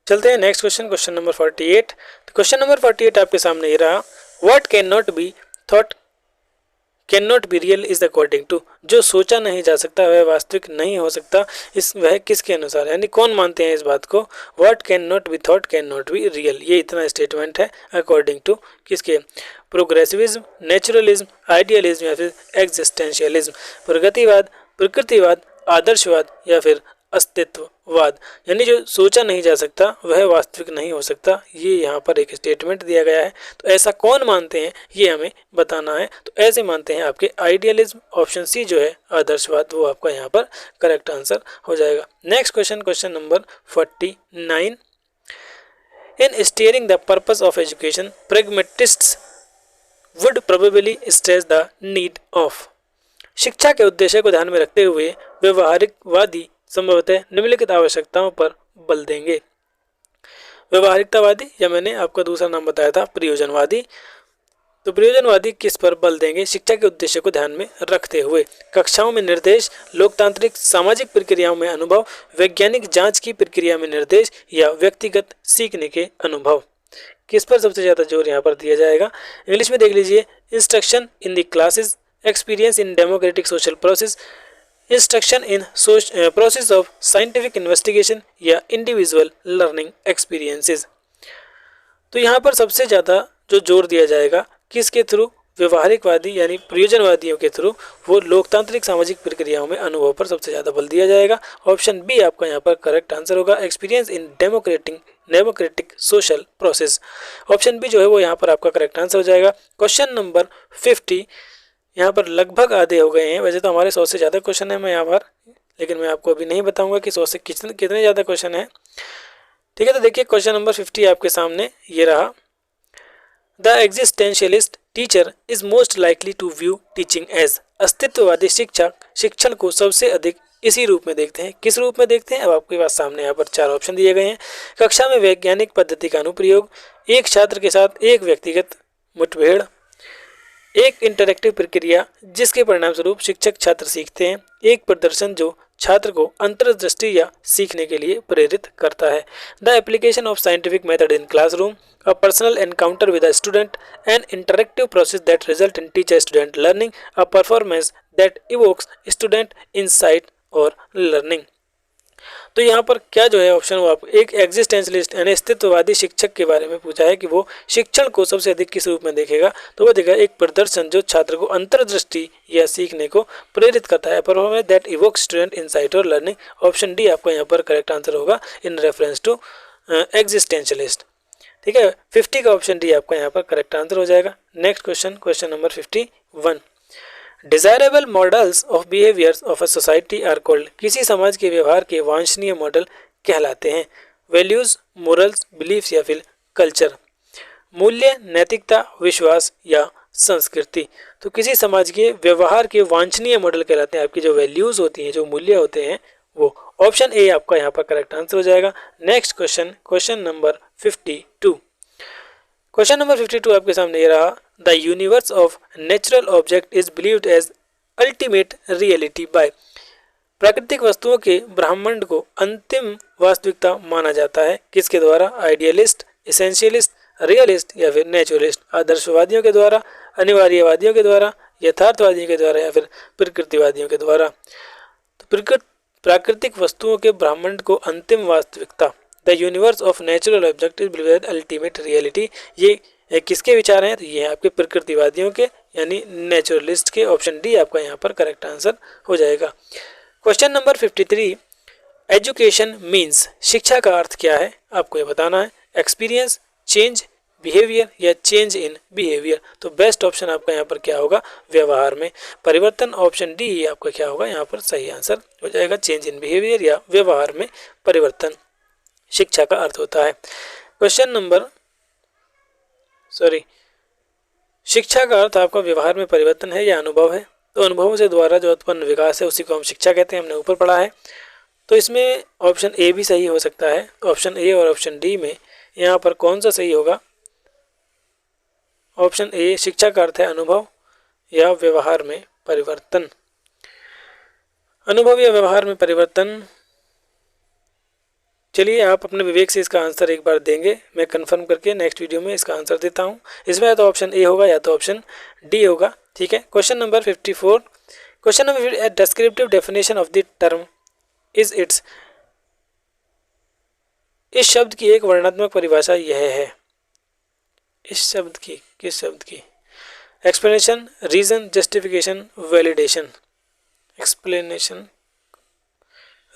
चलते हैं नेक्स्ट क्वेश्चन नंबर 48। तो क्वेश्चन नंबर 48 आपके सामने ये रहा, what can not be thought can not be real is according to. जो सोचा नहीं जा सकता वह वास्तविक नहीं हो सकता, इस वह किसके अनुसार, यानी कौन मानते हैं इस बात को? What can not be thought can not be real, ये इतना स्टेटमेंट है अकॉर्डिंग टू किसके? प्रोग्रेसिविज्म, नेचुरलिज्म, आइडियलिज्म या फिर एग्जिस्टेंशियलिज्म। प्रगतिवाद, प्रकृतिवाद, आदर्शवाद या फिर अस्तित्ववाद। यानी जो सोचा नहीं जा सकता वह वास्तविक नहीं हो सकता, ये यहाँ पर एक स्टेटमेंट दिया गया है। तो ऐसा कौन मानते हैं ये हमें बताना है। तो ऐसे मानते हैं आपके आइडियलिज्म, ऑप्शन सी जो है आदर्शवाद, वो आपका यहाँ पर करेक्ट आंसर हो जाएगा। Next question number 49, in steering the purpose of education pragmatists would probably stress the need of. शिक्षा के उद्देश्य को ध्यान में रखते हुए व्यवहारिकवादी संभवतः निम्नलिखित आवश्यकताओं पर बल देंगे। व्यवहारिकतावादी, या मैंने आपका दूसरा नाम बताया था प्रयोजनवादी। तो प्रयोजनवादी किस पर बल देंगे? शिक्षा के उद्देश्य को ध्यान में रखते हुए कक्षाओं में निर्देश, लोकतांत्रिक सामाजिक प्रक्रियाओं में अनुभव, वैज्ञानिक जांच की प्रक्रिया में निर्देश या व्यक्तिगत सीखने के अनुभव। किस पर सबसे ज़्यादा जोर यहाँ पर दिया जाएगा? इंग्लिश में देख लीजिए, instruction in the classes, experience in democratic social process, instruction in process of scientific investigation या इंडिविजुअल लर्निंग एक्सपीरियंसेस। तो यहाँ पर सबसे ज़्यादा जो जोर दिया जाएगा किसके थ्रू? व्यवहारिकवादी यानी प्रयोजनवादियों के थ्रू, वो लोकतांत्रिक सामाजिक प्रक्रियाओं में अनुभव पर सबसे ज़्यादा बल दिया जाएगा। ऑप्शन बी आपका यहाँ पर करेक्ट आंसर होगा, experience in democratic social process. Option B जो है वो यहाँ पर आपका करेक्ट आंसर हो जाएगा। क्वेश्चन नंबर 50 यहाँ पर लगभग आधे हो गए हैं। वैसे तो हमारे 100 से ज़्यादा क्वेश्चन है मैं यहाँ पर, लेकिन मैं आपको अभी नहीं बताऊंगा कि 100 से कितने ज़्यादा क्वेश्चन है। ठीक है, तो देखिए क्वेश्चन नंबर 50 आपके सामने ये रहा, the existentialist teacher is most likely to view teaching as. अस्तित्ववादी शिक्षक शिक्षण को सबसे अधिक इसी रूप में देखते हैं। किस रूप में देखते हैं? अब आपके पास सामने यहाँ पर 4 ऑप्शन दिए गए हैं। कक्षा में वैज्ञानिक पद्धति का अनुप्रयोग, एक छात्र के साथ एक व्यक्तिगत मुठभेड़, एक इंटरैक्टिव प्रक्रिया जिसके परिणाम स्वरूप शिक्षक छात्र सीखते हैं। एक प्रदर्शन जो छात्र को अंतर्दृष्टि या सीखने के लिए प्रेरित करता है। The application of scientific method in classroom, a personal encounter with a student, an interactive process that results in teacher-student learning, a performance that evokes student insight or learning। तो यहाँ पर क्या जो है ऑप्शन वो आपको एक एग्जिस्टेंशलिस्ट यानी अस्तित्ववादी शिक्षक के बारे में पूछा है कि वो शिक्षण को सबसे अधिक किस रूप में देखेगा, तो वो देखेगा एक प्रदर्शन जो छात्र को अंतर्दृष्टि या सीखने को प्रेरित करता है। Performance that evokes student insight और लर्निंग। ऑप्शन डी आपका यहाँ पर करेक्ट आंसर होगा इन रेफरेंस टू एग्जिस्टेंशलिस्ट। ठीक है, 50 का ऑप्शन डी आपका यहाँ पर करेक्ट आंसर हो जाएगा। Next question, question number 51। Desirable models of behaviours of a society are called. किसी समाज के व्यवहार के वांछनीय मॉडल कहलाते हैं। वैल्यूज, मोरल्स, बिलीफ्स या फिर कल्चर। मूल्य, नैतिकता, विश्वास या संस्कृति। तो किसी समाज के व्यवहार के वांछनीय मॉडल कहलाते हैं आपकी जो वैल्यूज होती हैं, जो मूल्य होते हैं वो। ऑप्शन ए आपका यहाँ पर करेक्ट आंसर हो जाएगा। Next question, question number 52। Question number 52 आपके सामने ये रहा। The universe of natural object is believed as ultimate reality by. प्राकृतिक वस्तुओं के ब्रह्मांड को अंतिम वास्तविकता माना जाता है किसके द्वारा? आइडियलिस्ट, एसेंशियलिस्ट, रियलिस्ट या फिर नेचुरलिस्ट। आदर्शवादियों के द्वारा, अनिवार्यवादियों के द्वारा, यथार्थवादियों के द्वारा या फिर प्रकृतिवादियों के द्वारा। तो प्राकृतिक वस्तुओं के ब्रह्मांड को अंतिम वास्तविकता, the universe of natural object is believed as ultimate reality, ये किसके विचार हैं? तो ये आपके प्रकृतिवादियों के यानी नेचुरलिस्ट के। ऑप्शन डी आपका यहाँ पर करेक्ट आंसर हो जाएगा। Question number 53। Education means. शिक्षा का अर्थ क्या है आपको ये बताना है। एक्सपीरियंस, चेंज, बिहेवियर या चेंज इन बिहेवियर। तो बेस्ट ऑप्शन आपका यहाँ पर क्या होगा? व्यवहार में परिवर्तन। ऑप्शन डी आपका क्या होगा यहाँ पर सही आंसर हो जाएगा। चेंज इन बिहेवियर या व्यवहार में परिवर्तन शिक्षा का अर्थ होता है। क्वेश्चन नंबर शिक्षा का अर्थ आपका व्यवहार में परिवर्तन है या अनुभव है? तो अनुभवों से द्वारा जो उत्पन्न विकास है उसी को हम शिक्षा कहते हैं, हमने ऊपर पढ़ा है। तो इसमें ऑप्शन ए भी सही हो सकता है। ऑप्शन ए और ऑप्शन डी में यहाँ पर कौन सा सही होगा? ऑप्शन ए, शिक्षा का अर्थ है अनुभव या व्यवहार में परिवर्तन। अनुभव या व्यवहार में परिवर्तन। चलिए आप अपने विवेक से इसका आंसर एक बार देंगे, मैं कंफर्म करके नेक्स्ट वीडियो में इसका आंसर देता हूँ। इसमें या तो ऑप्शन ए होगा या तो ऑप्शन डी होगा। ठीक है, question number 54। Question number descriptive definition of the term is it's. इस शब्द की एक वर्णनात्मक परिभाषा यह है। इस शब्द की, किस शब्द की? Explanation, reason, justification, validation. Explanation,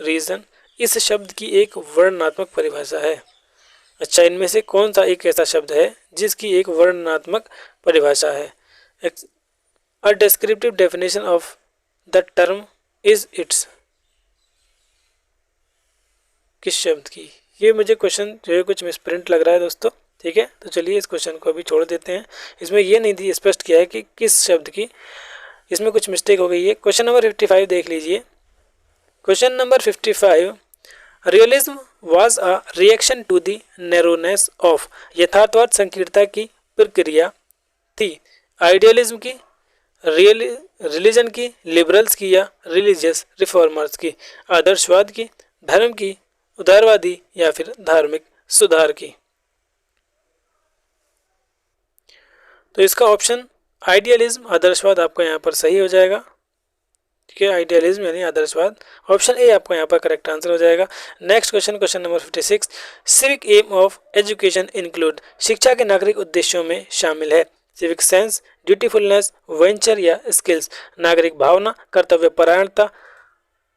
reason इस शब्द की एक वर्णनात्मक परिभाषा है। अच्छा, इनमें से कौन सा एक ऐसा शब्द है जिसकी एक वर्णनात्मक परिभाषा है? अ descriptive definition of the term is it's. किस शब्द की? ये मुझे क्वेश्चन जो है कुछ मिसप्रिंट लग रहा है दोस्तों। ठीक है, तो चलिए इस क्वेश्चन को अभी छोड़ देते हैं। इसमें ये नहीं स्पष्ट किया है कि किस शब्द की, इसमें कुछ मिस्टेक हो गई है। क्वेश्चन नंबर 55 देख लीजिए। Question number 55। Realism was a reaction to the narrowness of. यथार्थवाद संकीर्णता की प्रक्रिया थी। आइडियलिज्म की, रिलीजन की, लिबरल्स की या रिलीजियस रिफॉर्मर्स की। आदर्शवाद की, धर्म की, उदारवादी या फिर धार्मिक सुधार की। तो इसका ऑप्शन आइडियलिज्म, आदर्शवाद आपका यहाँ पर सही हो जाएगा। ठीक है, आइडियलिज्म यानी आदर्शवाद। ऑप्शन ए आपका यहाँ पर करेक्ट आंसर हो जाएगा। Next question, question number 56। Civic aim of education include. शिक्षा के नागरिक उद्देश्यों में शामिल है सिविक सेंस, ड्यूटीफुलनेस, वेंचर या स्किल्स। नागरिक भावना, कर्तव्य परायणता,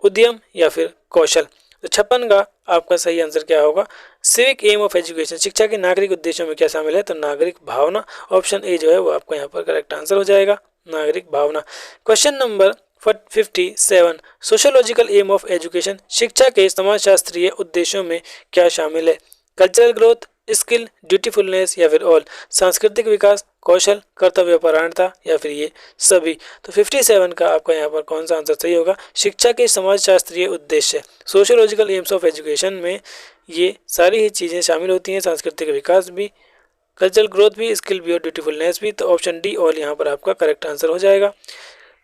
उद्यम या फिर कौशल। तो 56 का आपका सही आंसर क्या होगा? सिविक एम ऑफ एजुकेशन, शिक्षा के नागरिक उद्देश्यों में क्या शामिल है? तो नागरिक भावना। ऑप्शन ए जो है वो आपका यहाँ पर करेक्ट आंसर हो जाएगा, नागरिक भावना। Question number 57। Sociological aim of education, शिक्षा के समाजशास्त्रीय उद्देश्यों में क्या शामिल है? कल्चरल ग्रोथ, स्किल, ड्यूटीफुलनेस या फिर ऑल। सांस्कृतिक विकास, कौशल, कर्तव्य परायणता या फिर ये सभी। तो 57 का आपका यहाँ पर कौन सा आंसर सही होगा? शिक्षा के समाजशास्त्रीय उद्देश्य, सोशियोलॉजिकल एम्स ऑफ एजुकेशन में ये सारी ही चीज़ें शामिल होती हैं, सांस्कृतिक विकास भी कल्चरल ग्रोथ भी, स्किल भी और ड्यूटीफुलनेस भी। तो ऑप्शन डी ऑल यहाँ पर आपका करेक्ट आंसर हो जाएगा।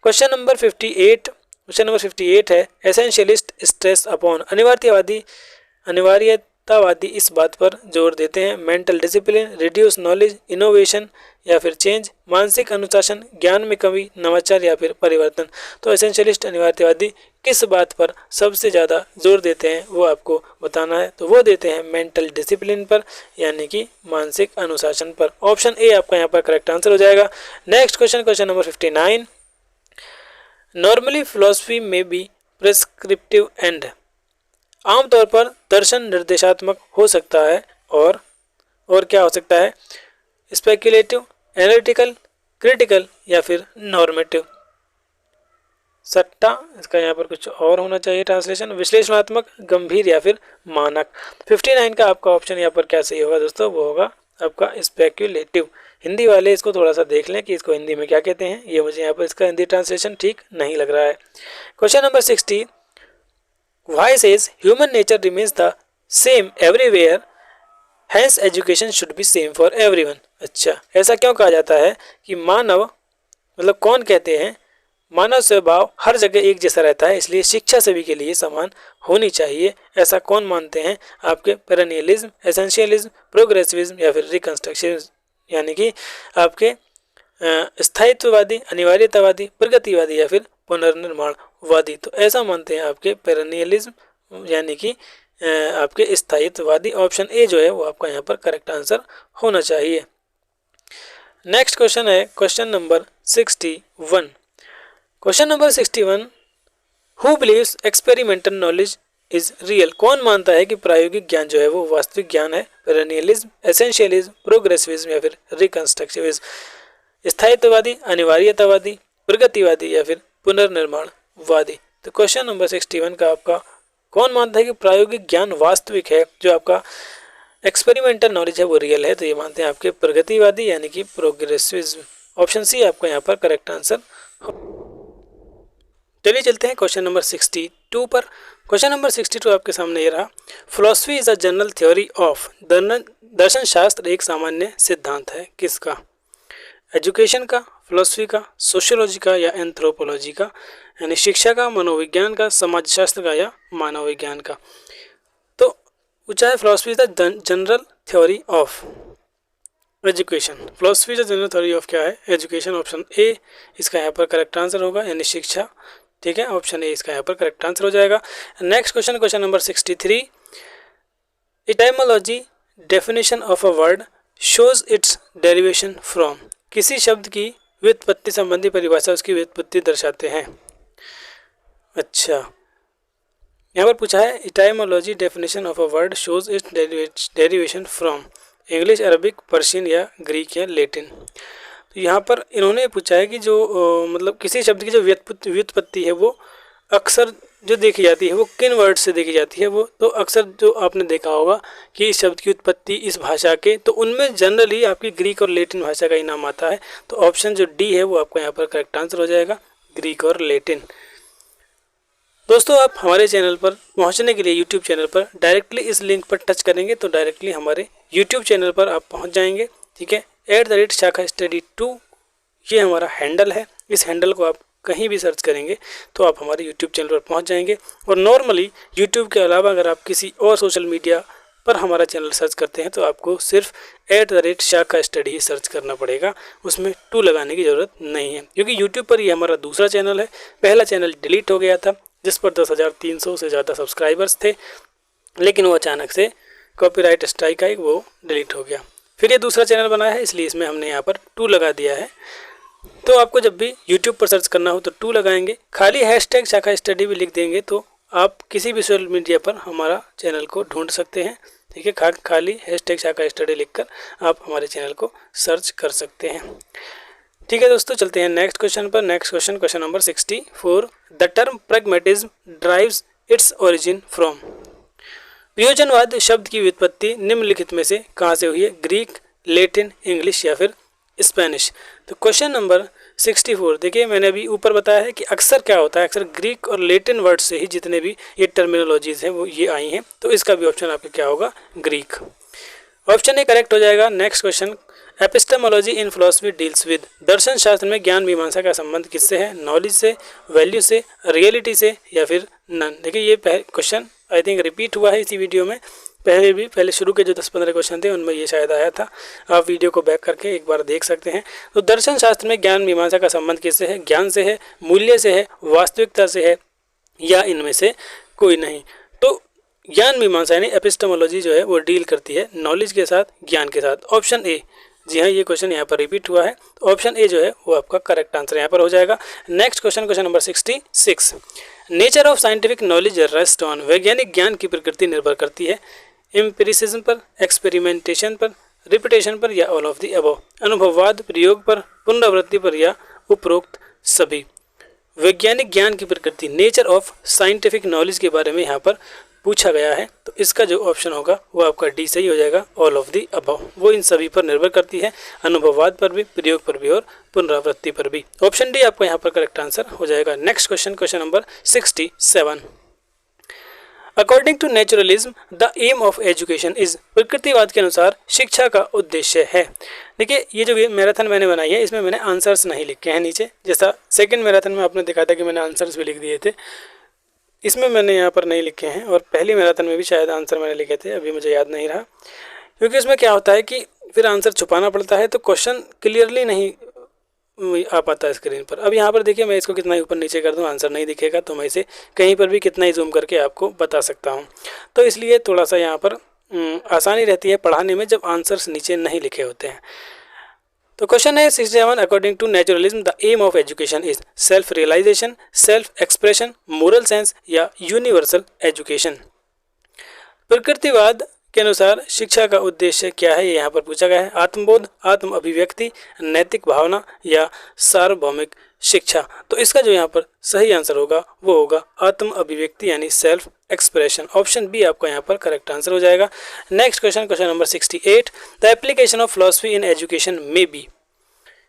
क्वेश्चन नंबर 58 है, एसेंशियलिस्ट स्ट्रेस अपॉन अनिवार्यतावादी इस बात पर जोर देते हैं, mental discipline, reduce knowledge, innovation या फिर चेंज, मानसिक अनुशासन, ज्ञान में कमी, नवाचार या फिर परिवर्तन। तो एसेंशियलिस्ट अनिवार्यतावादी किस बात पर सबसे ज़्यादा जोर देते हैं वो आपको बताना है। तो वो देते हैं मेंटल डिसिप्लिन पर, यानी कि मानसिक अनुशासन पर। ऑप्शन ए आपका यहाँ पर करेक्ट आंसर हो जाएगा। Next question number 59, normally philosophy में बी प्रेस्क्रिप्टिव एंड, आमतौर पर दर्शन निर्देशात्मक हो सकता है और क्या हो सकता है, स्पेक्युलेटिव, एनालिटिकल, क्रिटिकल या फिर नॉर्मेटिव। सट्टा, इसका यहाँ पर कुछ और होना चाहिए ट्रांसलेशन, विश्लेषणात्मक, गंभीर या फिर मानक। 59 का आपका ऑप्शन यहाँ पर क्या सही होगा दोस्तों, वो होगा आपका स्पेक्युलेटिव। हिंदी वाले इसको थोड़ा सा देख लें कि इसको हिंदी में क्या कहते हैं, ये मुझे यहाँ पर इसका हिंदी ट्रांसलेशन ठीक नहीं लग रहा है। Question number 60, why says human nature remains the same everywhere, hence education should be same for everyone. अच्छा, ऐसा क्यों कहा जाता है कि मानव, मतलब कौन कहते हैं मानव स्वभाव हर जगह एक जैसा रहता है, इसलिए शिक्षा सभी के लिए समान होनी चाहिए, ऐसा कौन मानते हैं आपके पेरेनियलिज्म, एसेंशियलिज्म, प्रोग्रेसिविज्म या फिर रिकंस्ट्रक्शनिज्म, यानी कि आपके स्थायित्ववादी, अनिवार्यतावादी, प्रगतिवादी या फिर पुनर्निर्माणवादी। तो ऐसा मानते हैं आपके पेरेनियलिज्म यानी कि आपके स्थायित्ववादी। ऑप्शन ए जो है वो आपका यहाँ पर करेक्ट आंसर होना चाहिए। नेक्स्ट क्वेश्चन है question number 61। Question number 61, who believes experimental knowledge is real, कौन मानता है कि प्रायोगिक ज्ञान जो है वो वास्तविक ज्ञान है, पेरेनियलिज्म, एसेंशियलिज्म, प्रोग्रेसिविज्म या फिर रिकंस्ट्रक्टिविज्म, स्थायित्ववादी, अनिवार्यतावादी, प्रगतिवादी या फिर पुनर्निर्माणवादी। तो क्वेश्चन नंबर 61 का आपका कौन मानता है कि प्रायोगिक ज्ञान वास्तविक है, जो आपका एक्सपेरिमेंटल नॉलेज है वो रियल है, तो ये मानते हैं आपके प्रगतिवादी यानी कि प्रोग्रेसिविज्म। ऑप्शन सी आपका यहाँ पर करेक्ट आंसर। चलिए चलते हैं क्वेश्चन नंबर 62 पर। क्वेश्चन नंबर 62 आपके सामने ये रहा, philosophy is a general theory of, दर्शन शास्त्र एक सामान्य सिद्धांत है किसका, एजुकेशन का, फिलॉसफी का, सोशियोलॉजी का या एंथ्रोपोलॉजी का, यानी शिक्षा का, मनोविज्ञान का, समाजशास्त्र का या मानव विज्ञान का। तो पूछा है philosophy is the general theory of education, philosophy is the general theory of क्या है, एजुकेशन। ऑप्शन ए इसका यहाँ पर करेक्ट आंसर होगा, यानी शिक्षा। ठीक है, ऑप्शन ए इसका यहाँ पर करेक्ट आंसर हो जाएगा। Next question number 63, etymology definition of a word shows its derivation from, किसी शब्द की व्युत्पत्ति संबंधी परिभाषा उसकी व्युत्पत्ति दर्शाते हैं। अच्छा, यहाँ पर पूछा है etymology definition of a word shows its derivation from, English, Arabic, Persian या ग्रीक या लैटिन। तो यहाँ पर इन्होंने पूछा है कि जो मतलब किसी शब्द की जो व्युत्पत्ति है वो अक्सर जो देखी जाती है वो किन वर्ड से देखी जाती है, वो तो अक्सर जो आपने देखा होगा कि इस शब्द की उत्पत्ति इस भाषा के, तो उनमें जनरली आपकी ग्रीक और लैटिन भाषा का ही नाम आता है। तो ऑप्शन जो डी है वो आपका यहाँ पर करेक्ट आंसर हो जाएगा, ग्रीक और लैटिन। दोस्तों आप हमारे चैनल पर पहुंचने के लिए यूट्यूब चैनल पर डायरेक्टली इस लिंक पर टच करेंगे तो डायरेक्टली हमारे यूट्यूब चैनल पर आप पहुंच जाएंगे। ठीक है, @शाखा स्टडी 2 ये हमारा हैंडल है, इस हैंडल को आप कहीं भी सर्च करेंगे तो आप हमारे यूट्यूब चैनल पर पहुंच जाएंगे। और नॉर्मली यूट्यूब के अलावा अगर आप किसी और सोशल मीडिया पर हमारा चैनल सर्च करते हैं तो आपको सिर्फ @शाखा स्टडी सर्च करना पड़ेगा, उसमें 2 लगाने की ज़रूरत नहीं है, क्योंकि यूट्यूब पर ये हमारा दूसरा चैनल है। पहला चैनल डिलीट हो गया था जिस पर 10,300 से ज़्यादा सब्सक्राइबर्स थे, लेकिन वो अचानक से कॉपीराइट स्ट्राइक आई, वो डिलीट हो गया। फिर ये दूसरा चैनल बनाया है, इसलिए इसमें हमने यहाँ पर 2 लगा दिया है। तो आपको जब भी YouTube पर सर्च करना हो तो 2 लगाएंगे, खाली #शाखा स्टडी भी लिख देंगे तो आप किसी भी सोशल मीडिया पर हमारा चैनल को ढूंढ सकते हैं। ठीक है, खाली #शाखा स्टडी लिखकर आप हमारे चैनल को सर्च कर सकते हैं। ठीक है दोस्तों, चलते हैं नेक्स्ट क्वेश्चन पर। Next question number 64, the term pragmatism drives its origin from, प्रयोजनवाद शब्द की व्युत्पत्ति निम्नलिखित में से कहाँ से हुई है, ग्रीक, लैटिन, इंग्लिश या फिर स्पेनिश। तो क्वेश्चन नंबर 64 देखिए, मैंने अभी ऊपर बताया है कि अक्सर क्या होता है, अक्सर ग्रीक और लैटिन वर्ड से ही जितने भी ये टर्मिनोलॉजीज हैं वो ये आई हैं, तो इसका भी ऑप्शन आपका क्या होगा, ग्रीक। ऑप्शन ए करेक्ट हो जाएगा। Next question, epistemology in philosophy deals with, दर्शन शास्त्र में ज्ञान मीमांसा का संबंध किससे है? नॉलेज से, वैल्यू से, रियलिटी से या फिर नन। देखिए ये क्वेश्चन आई थिंक रिपीट हुआ है इसी वीडियो में, पहले शुरू के जो 10-15 क्वेश्चन थे उनमें ये शायद आया था। आप वीडियो को बैक करके एक बार देख सकते हैं। तो दर्शन शास्त्र में ज्ञान मीमांसा का संबंध किससे है? ज्ञान से है, मूल्य से है, वास्तविकता से है या इनमें से कोई नहीं। तो ज्ञान मीमांसा यानी एपिस्टेमोलॉजी जो है वो डील करती है नॉलेज के साथ, ज्ञान के साथ। ऑप्शन ए, जी हाँ ये क्वेश्चन यहाँ पर रिपीट हुआ है, तो ऑप्शन ए जो है वो आपका करेक्ट आंसर यहाँ पर हो जाएगा। Next question, question number 66, nature of scientific knowledge rest on, वैज्ञानिक ज्ञान की प्रकृति निर्भर करती है एम्पिरिसिज्म पर, एक्सपेरिमेंटेशन पर, रिपीटेशन पर या ऑल ऑफ द अबव, अनुभववाद, प्रयोग पर, पुनरावृत्ति पर या उपरोक्त सभी। वैज्ञानिक ज्ञान की प्रकृति, नेचर ऑफ साइंटिफिक नॉलेज के बारे में यहाँ पर पूछा गया है, तो इसका जो ऑप्शन होगा वो आपका डी सही हो जाएगा, ऑल ऑफ द अबव। वो इन सभी पर निर्भर करती है, अनुभववाद पर भी, प्रयोग पर भी और पुनरावृत्ति पर भी। ऑप्शन डी आपका यहाँ पर करेक्ट आंसर हो जाएगा। Next question, question number 67, according to naturalism the aim of education is, प्रकृतिवाद के अनुसार शिक्षा का उद्देश्य है। देखिए ये जो मैराथन मैंने बनाई है इसमें मैंने आंसर्स नहीं लिखे हैं नीचे, जैसा सेकंड मैराथन में आपने देखा था कि मैंने आंसर्स भी लिख दिए थे, इसमें मैंने यहाँ पर नहीं लिखे हैं। और पहली मैराथन में भी शायद आंसर मैंने लिखे थे, अभी मुझे याद नहीं रहा, क्योंकि इसमें क्या होता है कि फिर आंसर छुपाना पड़ता है तो क्वेश्चन क्लियरली नहीं आ पाता है स्क्रीन पर। अब यहाँ पर देखिए मैं इसको कितना ही ऊपर नीचे कर दूँ आंसर नहीं दिखेगा, तो मैं इसे कहीं पर भी कितना ही जूम करके आपको बता सकता हूँ। तो इसलिए थोड़ा सा यहाँ पर आसानी रहती है पढ़ाने में जब आंसर्स नीचे नहीं लिखे होते हैं। तो क्वेश्चन है 67, according to naturalism the aim of education is self realisation, self expression, moral sense या यूनिवर्सल एजुकेशन। प्रकृतिवाद के अनुसार शिक्षा का उद्देश्य क्या है, ये यहाँ पर पूछा गया है। आत्मबोध, आत्म अभिव्यक्ति, नैतिक भावना या सार्वभौमिक शिक्षा। तो इसका जो यहाँ पर सही आंसर होगा वो होगा आत्म अभिव्यक्ति यानी सेल्फ एक्सप्रेशन। ऑप्शन बी आपका यहाँ पर करेक्ट आंसर हो जाएगा। Next question, question number 68, the application of philosophy in education में बी,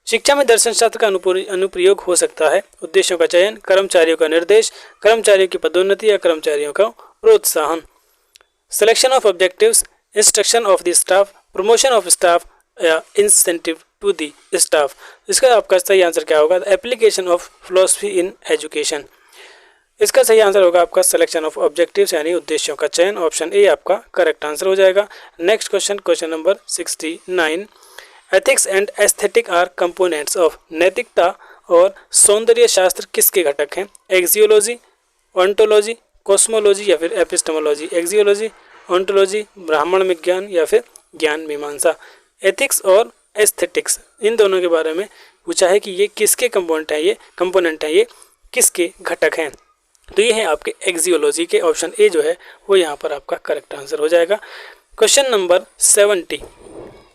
शिक्षा में दर्शन शास्त्र का अनुप्रयोग हो सकता है। उद्देश्यों का चयन, कर्मचारियों का निर्देश, कर्मचारियों की पदोन्नति या कर्मचारियों का प्रोत्साहन, selection of objectives, instruction of the staff, promotion of staff या इंसेंटिव टू द स्टाफ। इसका आपका सही आंसर क्या होगा? Application of philosophy in education. इसका सही आंसर होगा आपका सिलेक्शन ऑफ ऑब्जेक्टिव्स यानी उद्देश्यों का चयन। ऑप्शन ए आपका करेक्ट आंसर हो जाएगा। Next question, question number 69, ethics and aesthetic are components of, नैतिकता और सौंदर्य शास्त्र किसके घटक हैं? एक्सियोलॉजी, ऑन्टोलॉजी, कॉस्मोलॉजी या फिर एपिस्टेमोलॉजी। एक्सियोलॉजी, ऑन्टोलॉजी, ब्राह्मण विज्ञान या फिर ज्ञान मीमांसा। एथिक्स और एस्थेटिक्स इन दोनों के बारे में पूछा है कि ये किसके कंपोनेंट हैं, ये किसके घटक हैं। तो ये है आपके एक्सियोलॉजी के। ऑप्शन ए जो है वो यहाँ पर आपका करेक्ट आंसर हो जाएगा। क्वेश्चन नंबर 70,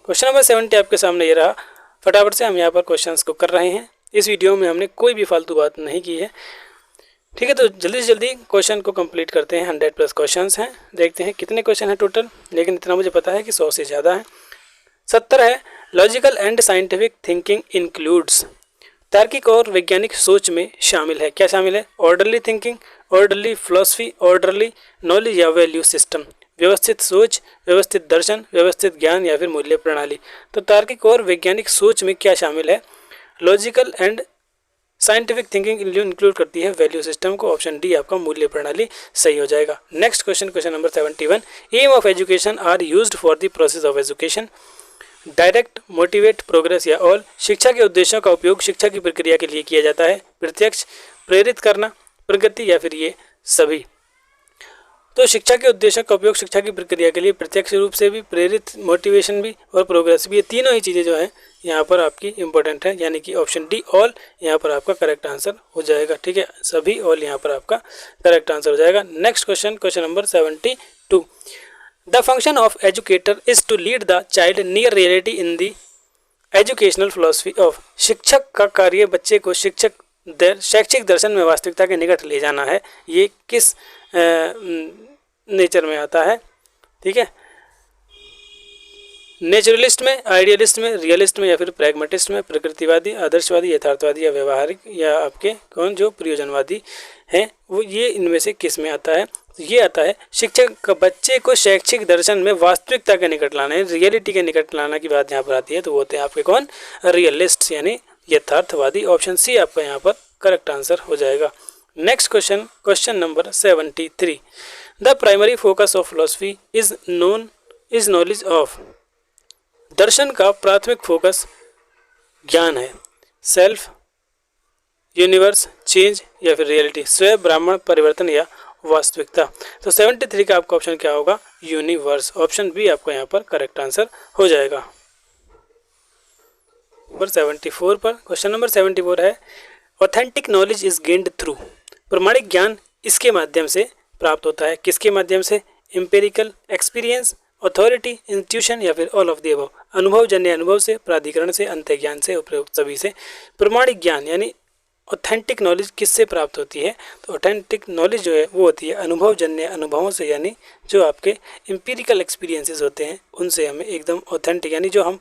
क्वेश्चन नंबर 70 आपके सामने ये रहा। फटाफट से हम यहाँ पर क्वेश्चंस को कर रहे हैं। इस वीडियो में हमने कोई भी फालतू बात नहीं की है, ठीक है। तो जल्दी से जल्दी क्वेश्चन को कंप्लीट करते हैं। 100+ क्वेश्चंस हैं, देखते हैं कितने क्वेश्चन हैं टोटल, लेकिन इतना मुझे पता है कि 100 से ज़्यादा है। 70 है, logical and scientific thinking includes, तार्किक और वैज्ञानिक सोच में शामिल है। क्या शामिल है? Orderly thinking, orderly philosophy, orderly knowledge या वैल्यू सिस्टम, व्यवस्थित सोच, व्यवस्थित दर्शन, व्यवस्थित ज्ञान या फिर मूल्य प्रणाली। तो तार्किक और वैज्ञानिक सोच में क्या शामिल है? Logical and scientific thinking include करती है वैल्यू सिस्टम को। ऑप्शन डी आपका मूल्य प्रणाली सही हो जाएगा। Next question, question number 71, aim of education are used for the process of education, direct, motivate, progress या ऑल। शिक्षा के उद्देश्यों का उपयोग शिक्षा की प्रक्रिया के लिए किया जाता है। प्रत्यक्ष, प्रेरित करना, प्रगति या फिर ये सभी। तो शिक्षा के उद्देश्यों का उपयोग शिक्षा की प्रक्रिया के लिए प्रत्यक्ष रूप से भी, प्रेरित, मोटिवेशन भी और प्रोग्रेस भी, ये तीनों ही चीज़ें जो हैं यहाँ पर आपकी इंपॉर्टेंट है, यानी कि ऑप्शन डी ऑल यहाँ पर आपका करेक्ट आंसर हो जाएगा। ठीक है, सभी ऑल यहाँ पर आपका करेक्ट आंसर हो जाएगा। Next question, question number 72, the function of educator is to lead the child near reality in the educational philosophy of. शिक्षक का कार्य बच्चे को शैक्षिक दर्शन में वास्तविकता के निकट ले जाना है। ये किस नेचर में आता है? ठीक है, नेचुरलिस्ट में, आइडियलिस्ट में, रियलिस्ट में या फिर प्रैग्मेटिस्ट में, प्रकृतिवादी, आदर्शवादी, यथार्थवादी या व्यवहारिक या आपके कौन जो प्रयोजनवादी हैं वो ये इनमें से किस में आता है? ये आता है शिक्षक बच्चे को शैक्षिक दर्शन में वास्तविकता के निकट लाने, रियलिटी के निकट लाना की बात यहाँ पर आती है, तो वो होते हैं आपके कौन? रियलिस्ट यानी यथार्थवादी। ऑप्शन सी आपका यहाँ पर करेक्ट आंसर हो जाएगा। Next question, question number 73। The primary focus of philosophy is knowledge of. दर्शन का प्राथमिक फोकस ज्ञान है, सेल्फ, यूनिवर्स, चेंज या फिर रियलिटी, स्वयं, ब्राह्मण, परिवर्तन या वास्तविकता। तो 73 का आपका ऑप्शन क्या होगा? यूनिवर्स। ऑप्शन बी आपका यहाँ पर करेक्ट आंसर हो जाएगा। नंबर 74 पर, क्वेश्चन नंबर 74 है authentic knowledge is gained through. प्रमाणिक ज्ञान इसके माध्यम से प्राप्त होता है, किसके माध्यम से? एम्पेरिकल एक्सपीरियंस, अथॉरिटी, इंस्टीट्यूशन या फिर ऑल ऑफ द अबव। अनुभवजन्य अनुभव से, प्राधिकरण से, अंतर्ज्ञान से, उपयुक्त सभी से। प्रमाणिक ज्ञान यानी ऑथेंटिक नॉलेज किससे प्राप्त होती है? तो ऑथेंटिक नॉलेज जो है वो होती है अनुभवजन्य अनुभवों से, यानी जो आपके एम्पिरिकल एक्सपीरियंसेस होते हैं उनसे हमें एकदम ऑथेंटिक यानी जो हम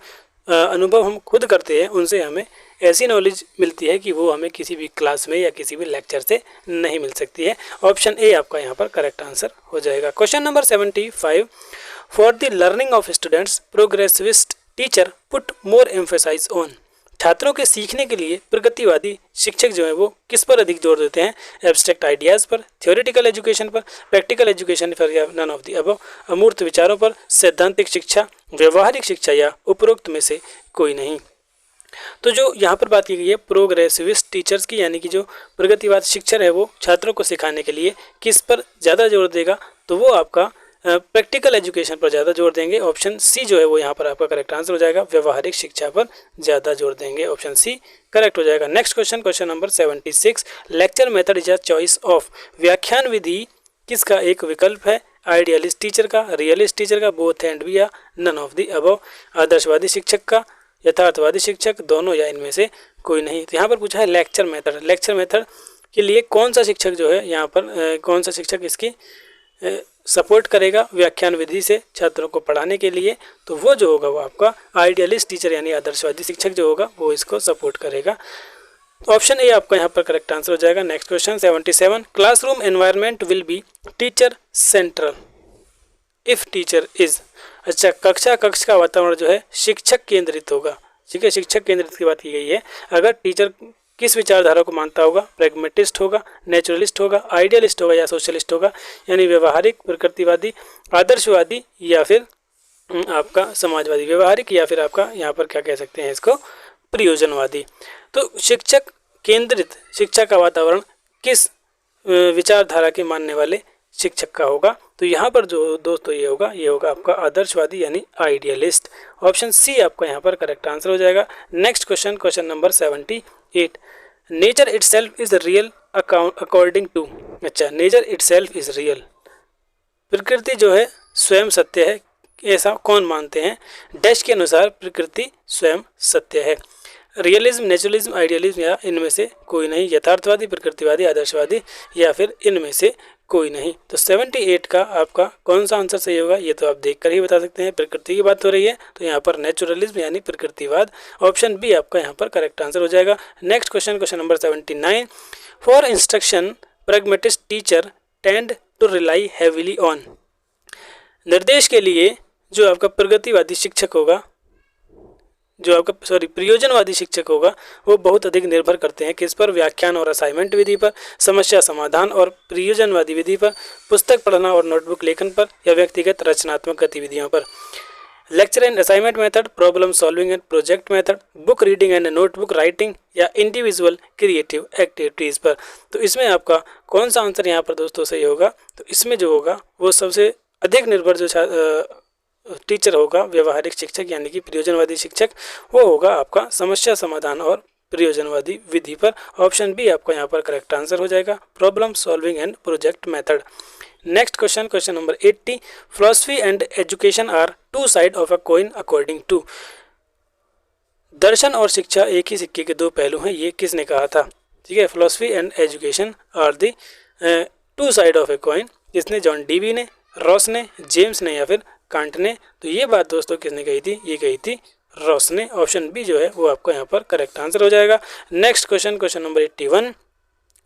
अनुभव हम खुद करते हैं उनसे हमें ऐसी नॉलेज मिलती है कि वो हमें किसी भी क्लास में या किसी भी लेक्चर से नहीं मिल सकती है। ऑप्शन ए आपका यहाँ पर करेक्ट आंसर हो जाएगा। Question number 75। For the learning of students progressivist teacher put more emphasise on. छात्रों के सीखने के लिए प्रगतिवादी शिक्षक जो है वो किस पर अधिक जोर देते हैं? एब्स्ट्रैक्ट आइडियाज़ पर, थ्योरेटिकल एजुकेशन पर, प्रैक्टिकल एजुकेशन पर या नन ऑफ द अबव। अमूर्त विचारों पर, सैद्धांतिक शिक्षा, व्यवहारिक शिक्षा या उपरोक्त में से कोई नहीं। तो जो यहाँ पर बात की गई है प्रोग्रेसिविस्ट टीचर्स की, यानी कि जो प्रगतिवाद शिक्षक है वो छात्रों को सिखाने के लिए किस पर ज़्यादा जोर देगा? तो वो आपका प्रैक्टिकल एजुकेशन पर ज़्यादा जोर देंगे। ऑप्शन सी जो है वो यहाँ पर आपका करेक्ट आंसर हो जाएगा। व्यवहारिक शिक्षा पर ज़्यादा जोर देंगे, ऑप्शन सी करेक्ट हो जाएगा। Next question, question number 76। Lecture method is a choice of. व्याख्यान विधि किसका एक विकल्प है? आइडियलिस्ट टीचर का, रियलिस्ट टीचर का, बोथ एंड बी या नन ऑफ द अबव। आदर्शवादी शिक्षक का, यथार्थवादी शिक्षक, दोनों या इनमें से कोई नहीं। तो यहाँ पर पूछा है लेक्चर मेथड। लेक्चर मेथड के लिए कौन सा शिक्षक जो है यहाँ पर कौन सा शिक्षक इसकी सपोर्ट करेगा व्याख्यान विधि से छात्रों को पढ़ाने के लिए? तो वो जो होगा वो आपका आइडियलिस्ट टीचर यानी आदर्शवादी शिक्षक जो होगा वो इसको सपोर्ट करेगा। ऑप्शन ए आपका यहाँ पर करेक्ट आंसर हो जाएगा। Next question 77। Classroom environment will be teacher central if teacher is. अच्छा, कक्ष का वातावरण जो है शिक्षक केंद्रित होगा। ठीक है, शिक्षक केंद्रित की बात की गई है। अगर टीचर किस विचारधारा को मानता होगा? प्रैग्मेटिस्ट होगा, नेचुरलिस्ट होगा, आइडियलिस्ट होगा या सोशलिस्ट होगा, यानी व्यवहारिक, प्रकृतिवादी, आदर्शवादी या फिर आपका समाजवादी। व्यवहारिक या फिर आपका यहाँ पर क्या कह सकते हैं इसको? प्रयोजनवादी। तो शिक्षक केंद्रित शिक्षा का वातावरण किस विचारधारा के मानने वाले शिक्षक का होगा? तो यहाँ पर जो दोस्तों ये होगा आपका आदर्शवादी यानी आइडियलिस्ट। ऑप्शन सी आपका यहाँ पर करेक्ट आंसर हो जाएगा। Next question, question number 78। Nature itself is real according to. अच्छा, नेचर इटसेल्फ इज रियल, प्रकृति जो है स्वयं सत्य है, ऐसा कौन मानते हैं? डैश के अनुसार प्रकृति स्वयं सत्य है। रियलिज्म, नेचुरलिज्म, आइडियलिज्म या इनमें से कोई नहीं। यथार्थवादी, प्रकृतिवादी, आदर्शवादी या फिर इनमें से कोई नहीं। तो 78 का आपका कौन सा आंसर सही होगा ये तो आप देखकर ही बता सकते हैं। प्रकृति की बात हो रही है तो यहाँ पर नेचुरलिज्म यानी प्रकृतिवाद। ऑप्शन बी आपका यहाँ पर करेक्ट आंसर हो जाएगा। Next question, question number 79। For instruction pragmatist teacher tend to rely heavily on. निर्देश के लिए जो आपका प्रगतिवादी शिक्षक होगा, प्रयोजनवादी शिक्षक होगा, वो बहुत अधिक निर्भर करते हैं किस पर? व्याख्यान और असाइनमेंट विधि पर, समस्या समाधान और प्रयोजनवादी विधि पर, पुस्तक पढ़ना और नोटबुक लेखन पर या व्यक्तिगत रचनात्मक गतिविधियों पर। Lecture and assignment method, problem solving and project method, book reading and notebook writing या इंडिविजुअल क्रिएटिव एक्टिविटीज़ पर। तो इसमें आपका कौन सा आंसर यहाँ पर दोस्तों सही होगा? तो इसमें जो होगा वो सबसे अधिक निर्भर जो टीचर होगा व्यवहारिक शिक्षक यानी कि प्रयोजनवादी शिक्षक, वो होगा आपका समस्या समाधान और प्रयोजनवादी विधि पर। ऑप्शन बी आपका यहाँ पर करेक्ट आंसर हो जाएगा, problem solving and project method. Next question, question number 80। Philosophy and education are two side of a coin according to. दर्शन और शिक्षा एक ही सिक्के के दो पहलू हैं, ये किसने कहा था? ठीक है, philosophy and education are the two side of a coin. किसने? जॉन डीवी ने, रॉस ने, जेम्स ने या फिर कांटने। तो ये बात दोस्तों किसने कही थी? ये कही थी रॉस ने। ऑप्शन बी जो है वो आपका यहाँ पर करेक्ट आंसर हो जाएगा। Next question number 81,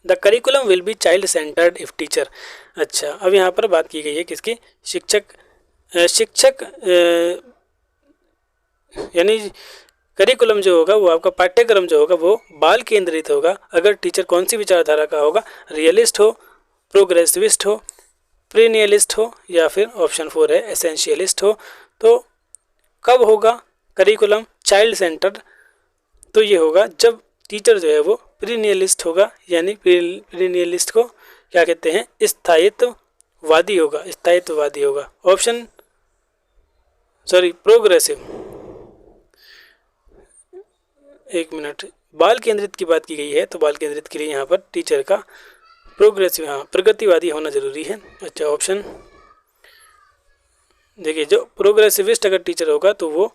the curriculum will be child centred if teacher. अच्छा, अब यहाँ पर बात की गई है किसकी? शिक्षक यानी करिकुलम जो होगा वो आपका पाठ्यक्रम जो होगा वो बाल केंद्रित होगा अगर टीचर कौन सी विचारधारा का होगा? रियलिस्ट हो, प्रोग्रेसिविस्ट हो, प्रीनियलिस्ट हो, या फिर ऑप्शन 4 है एसेंशियलिस्ट हो। तो कब होगा करिकुलम चाइल्ड सेंटर्ड? तो ये होगा जब टीचर जो है वो प्रीनियलिस्ट होगा, यानी प्रीनियलिस्ट को क्या कहते हैं? स्थायित्ववादी होगा। ऑप्शन प्रोग्रेसिव, एक मिनट, बाल केंद्रित की बात की गई है तो बाल केंद्रित के लिए यहाँ पर टीचर का प्रोग्रेसिव, हाँ, प्रगतिवादी होना जरूरी है। अच्छा, ऑप्शन देखिए, जो प्रोग्रेसिविस्ट अगर टीचर होगा तो वो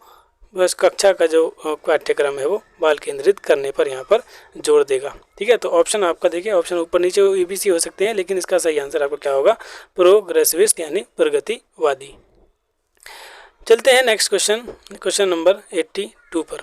बस कक्षा का जो पाठ्यक्रम है वो बाल केंद्रित करने पर यहाँ पर जोर देगा। ठीक है, तो ऑप्शन आपका देखिए, ऑप्शन ऊपर नीचे ABC हो सकते हैं, लेकिन इसका सही आंसर आपका क्या होगा? प्रोग्रेसिविस्ट यानी प्रगतिवादी। चलते हैं नेक्स्ट क्वेश्चन नंबर 82 पर।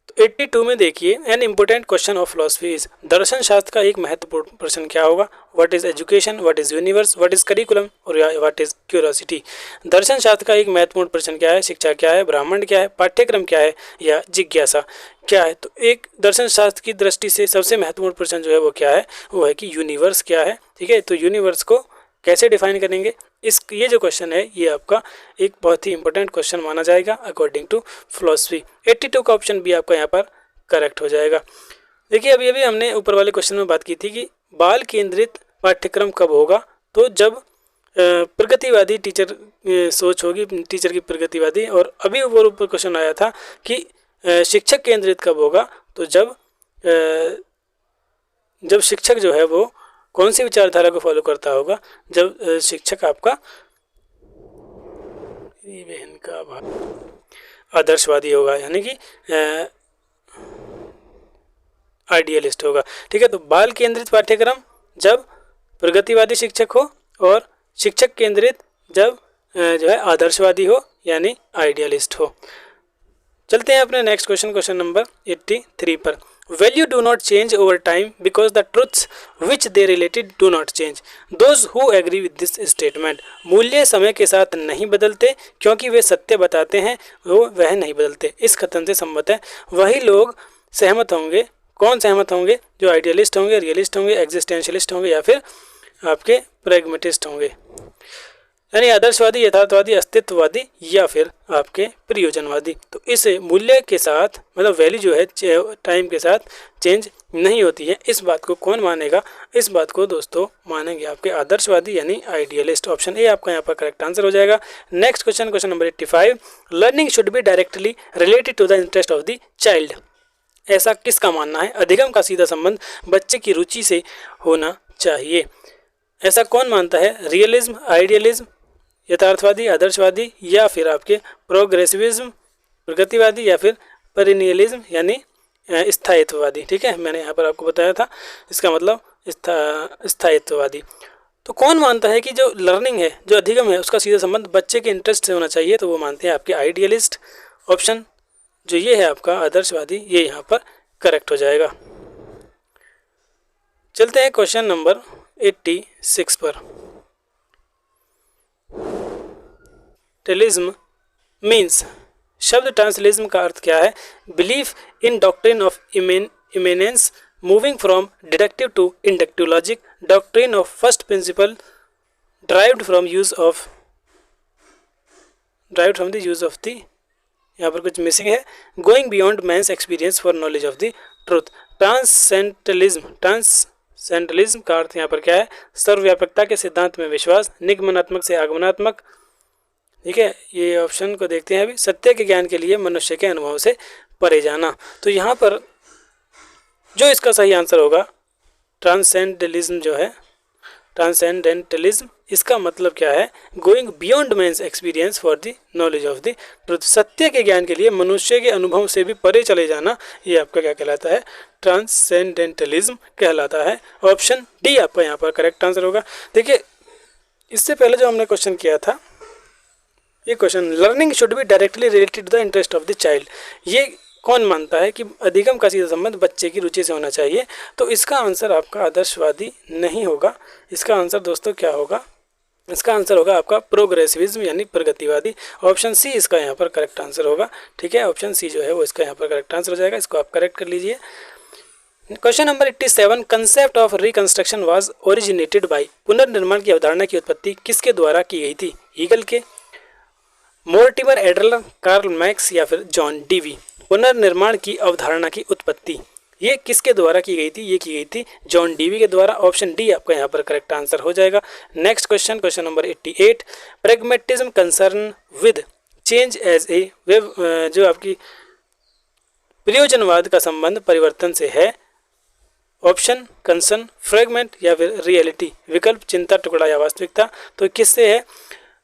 तो 82 में देखिए, an important question of philosophy is, दर्शन शास्त्र का एक महत्वपूर्ण प्रश्न क्या होगा? What is education, what is universe, what is curriculum और व्हाट इज क्यूरियोसिटी। दर्शन शास्त्र का एक महत्वपूर्ण प्रश्न क्या है? शिक्षा क्या है, ब्राह्मण क्या है, पाठ्यक्रम क्या है, या जिज्ञासा क्या है। तो एक दर्शन शास्त्र की दृष्टि से सबसे महत्वपूर्ण प्रश्न जो है वो क्या है? वो है कि यूनिवर्स क्या है। ठीक है, तो यूनिवर्स को कैसे डिफाइन करेंगे? ये जो क्वेश्चन है ये आपका एक बहुत ही इंपॉर्टेंट क्वेश्चन माना जाएगा अकॉर्डिंग टू फिलॉसफी। 82 का ऑप्शन भी आपका यहाँ पर करेक्ट हो जाएगा। देखिए, अभी हमने ऊपर वाले क्वेश्चन में बात की थी कि बाल केंद्रित पाठ्यक्रम कब होगा? तो जब प्रगतिवादी टीचर सोच होगी, टीचर की प्रगतिवादी। और अभी ऊपर क्वेश्चन आया था कि शिक्षक केंद्रित कब होगा? तो जब शिक्षक जो है वो कौन सी विचारधारा को फॉलो करता होगा? जब शिक्षक आपका बहन का आदर्शवादी होगा, यानी कि आइडियलिस्ट होगा। ठीक है, तो बाल केंद्रित पाठ्यक्रम जब प्रगतिवादी शिक्षक हो, और शिक्षक केंद्रित जब जो है आदर्शवादी हो यानी आइडियलिस्ट हो। चलते हैं अपने नेक्स्ट क्वेश्चन नंबर 83 पर। Value do not change over time because the truths which they related do not change. Those who agree with this statement. मूल्य समय के साथ नहीं बदलते क्योंकि वे सत्य बताते हैं, वह नहीं बदलते। इस कथन से सम्मत है वही लोग सहमत होंगे। कौन सहमत होंगे? जो आइडियलिस्ट होंगे, रियलिस्ट होंगे, एग्जिस्टेंशियलिस्ट होंगे, या फिर आपके प्रैग्मेटिस्ट होंगे, यानी आदर्शवादी, यथार्थवादी, अस्तित्ववादी, या फिर आपके प्रयोजनवादी। तो इस मूल्य के साथ मतलब वैल्यू जो है टाइम के साथ चेंज नहीं होती है, इस बात को कौन मानेगा? इस बात को दोस्तों मानेंगे आपके आदर्शवादी यानी आइडियलिस्ट। ऑप्शन ए आपका यहाँ पर करेक्ट आंसर हो जाएगा। Next question number 85, learning should be directly related to the interest of the child. ऐसा किसका मानना है? अधिगम का सीधा संबंध बच्चे की रुचि से होना चाहिए। ऐसा कौन मानता है? रियलिज्म, आइडियलिज्म, यथार्थवादी, आदर्शवादी, या फिर आपके प्रोग्रेसिविज्म प्रगतिवादी, या फिर पेरिनियलिज्म यानी स्थायित्ववादी। ठीक है, मैंने यहाँ पर आपको बताया था इसका मतलब स्थायित्ववादी। तो कौन मानता है कि जो लर्निंग है, जो अधिगम है, उसका सीधा संबंध बच्चे के इंटरेस्ट से होना चाहिए? तो वो मानते हैं आपके आइडियलिस्ट। ऑप्शन जो ये है आपका आदर्शवादी, ये यहाँ पर करेक्ट हो जाएगा। चलते हैं क्वेश्चन नंबर 86 पर। ट्रांसलिज्म मीन्स, शब्द ट्रांसलिज्म का अर्थ क्या है? Belief in doctrine of immanence moving from deductive to inductive logic, doctrine of first principle derived from the use of the, यहाँ पर कुछ मिसिंग है, going beyond man's experience for knowledge of the truth. Transcendentalism का अर्थ यहाँ पर क्या है? सर्वव्यापकता के सिद्धांत में विश्वास, निगमनात्मक से आगमनात्मक। ठीक है, ये ऑप्शन को देखते हैं अभी। सत्य के ज्ञान के लिए मनुष्य के अनुभव से परे जाना। तो यहाँ पर जो इसका सही आंसर होगा ट्रांसेंडेंटलिज्म जो है ट्रांसेंडेंटलिज्म, इसका मतलब क्या है? Going beyond man's experience for the knowledge of the truth, सत्य के ज्ञान के लिए मनुष्य के अनुभव से भी परे चले जाना, ये आपका क्या कहलाता है? ट्रांसेंडेंटलिज्म कहलाता है। ऑप्शन डी आपका यहाँ पर करेक्ट आंसर होगा। देखिए, इससे पहले जो हमने क्वेश्चन किया था, ये question, learning should be directly related to the interest of the child, ये कौन मानता है कि अधिगम का सीधा संबंध बच्चे की रुचि से होना चाहिए? तो इसका आंसर आपका आदर्शवादी नहीं होगा। इसका आंसर दोस्तों क्या होगा? इसका आंसर होगा आपका प्रोग्रेसिविज्म यानी प्रगतिवादी। ऑप्शन सी इसका यहाँ पर करेक्ट आंसर होगा। ठीक है, ऑप्शन सी जो है वो इसका यहाँ पर करेक्ट आंसर हो जाएगा। इसको आप करेक्ट कर लीजिए। Question number 87, concept of reconstruction was originated by, पुनर्निर्माण की अवधारणा की उत्पत्ति किसके द्वारा की गई थी? हीगल के, मोर्टिमर एडलर, कार्ल मैक्स या फिर जॉन डीवी? पुनर्निर्माण की अवधारणा की उत्पत्ति ये किसके द्वारा की गई थी? ये की गई थी जॉन डीवी के द्वारा। ऑप्शन डी आपका यहाँ पर करेक्ट आंसर हो जाएगा। Next question, question number 88, pragmatism concern with change as a web, जो आपकी प्रयोजनवाद का संबंध परिवर्तन से है। ऑप्शन कंसर्न, फ्रेगमेंट या फिर रियलिटी? विकल्प चिंता, टुकड़ा या वास्तविकता? तो किससे है?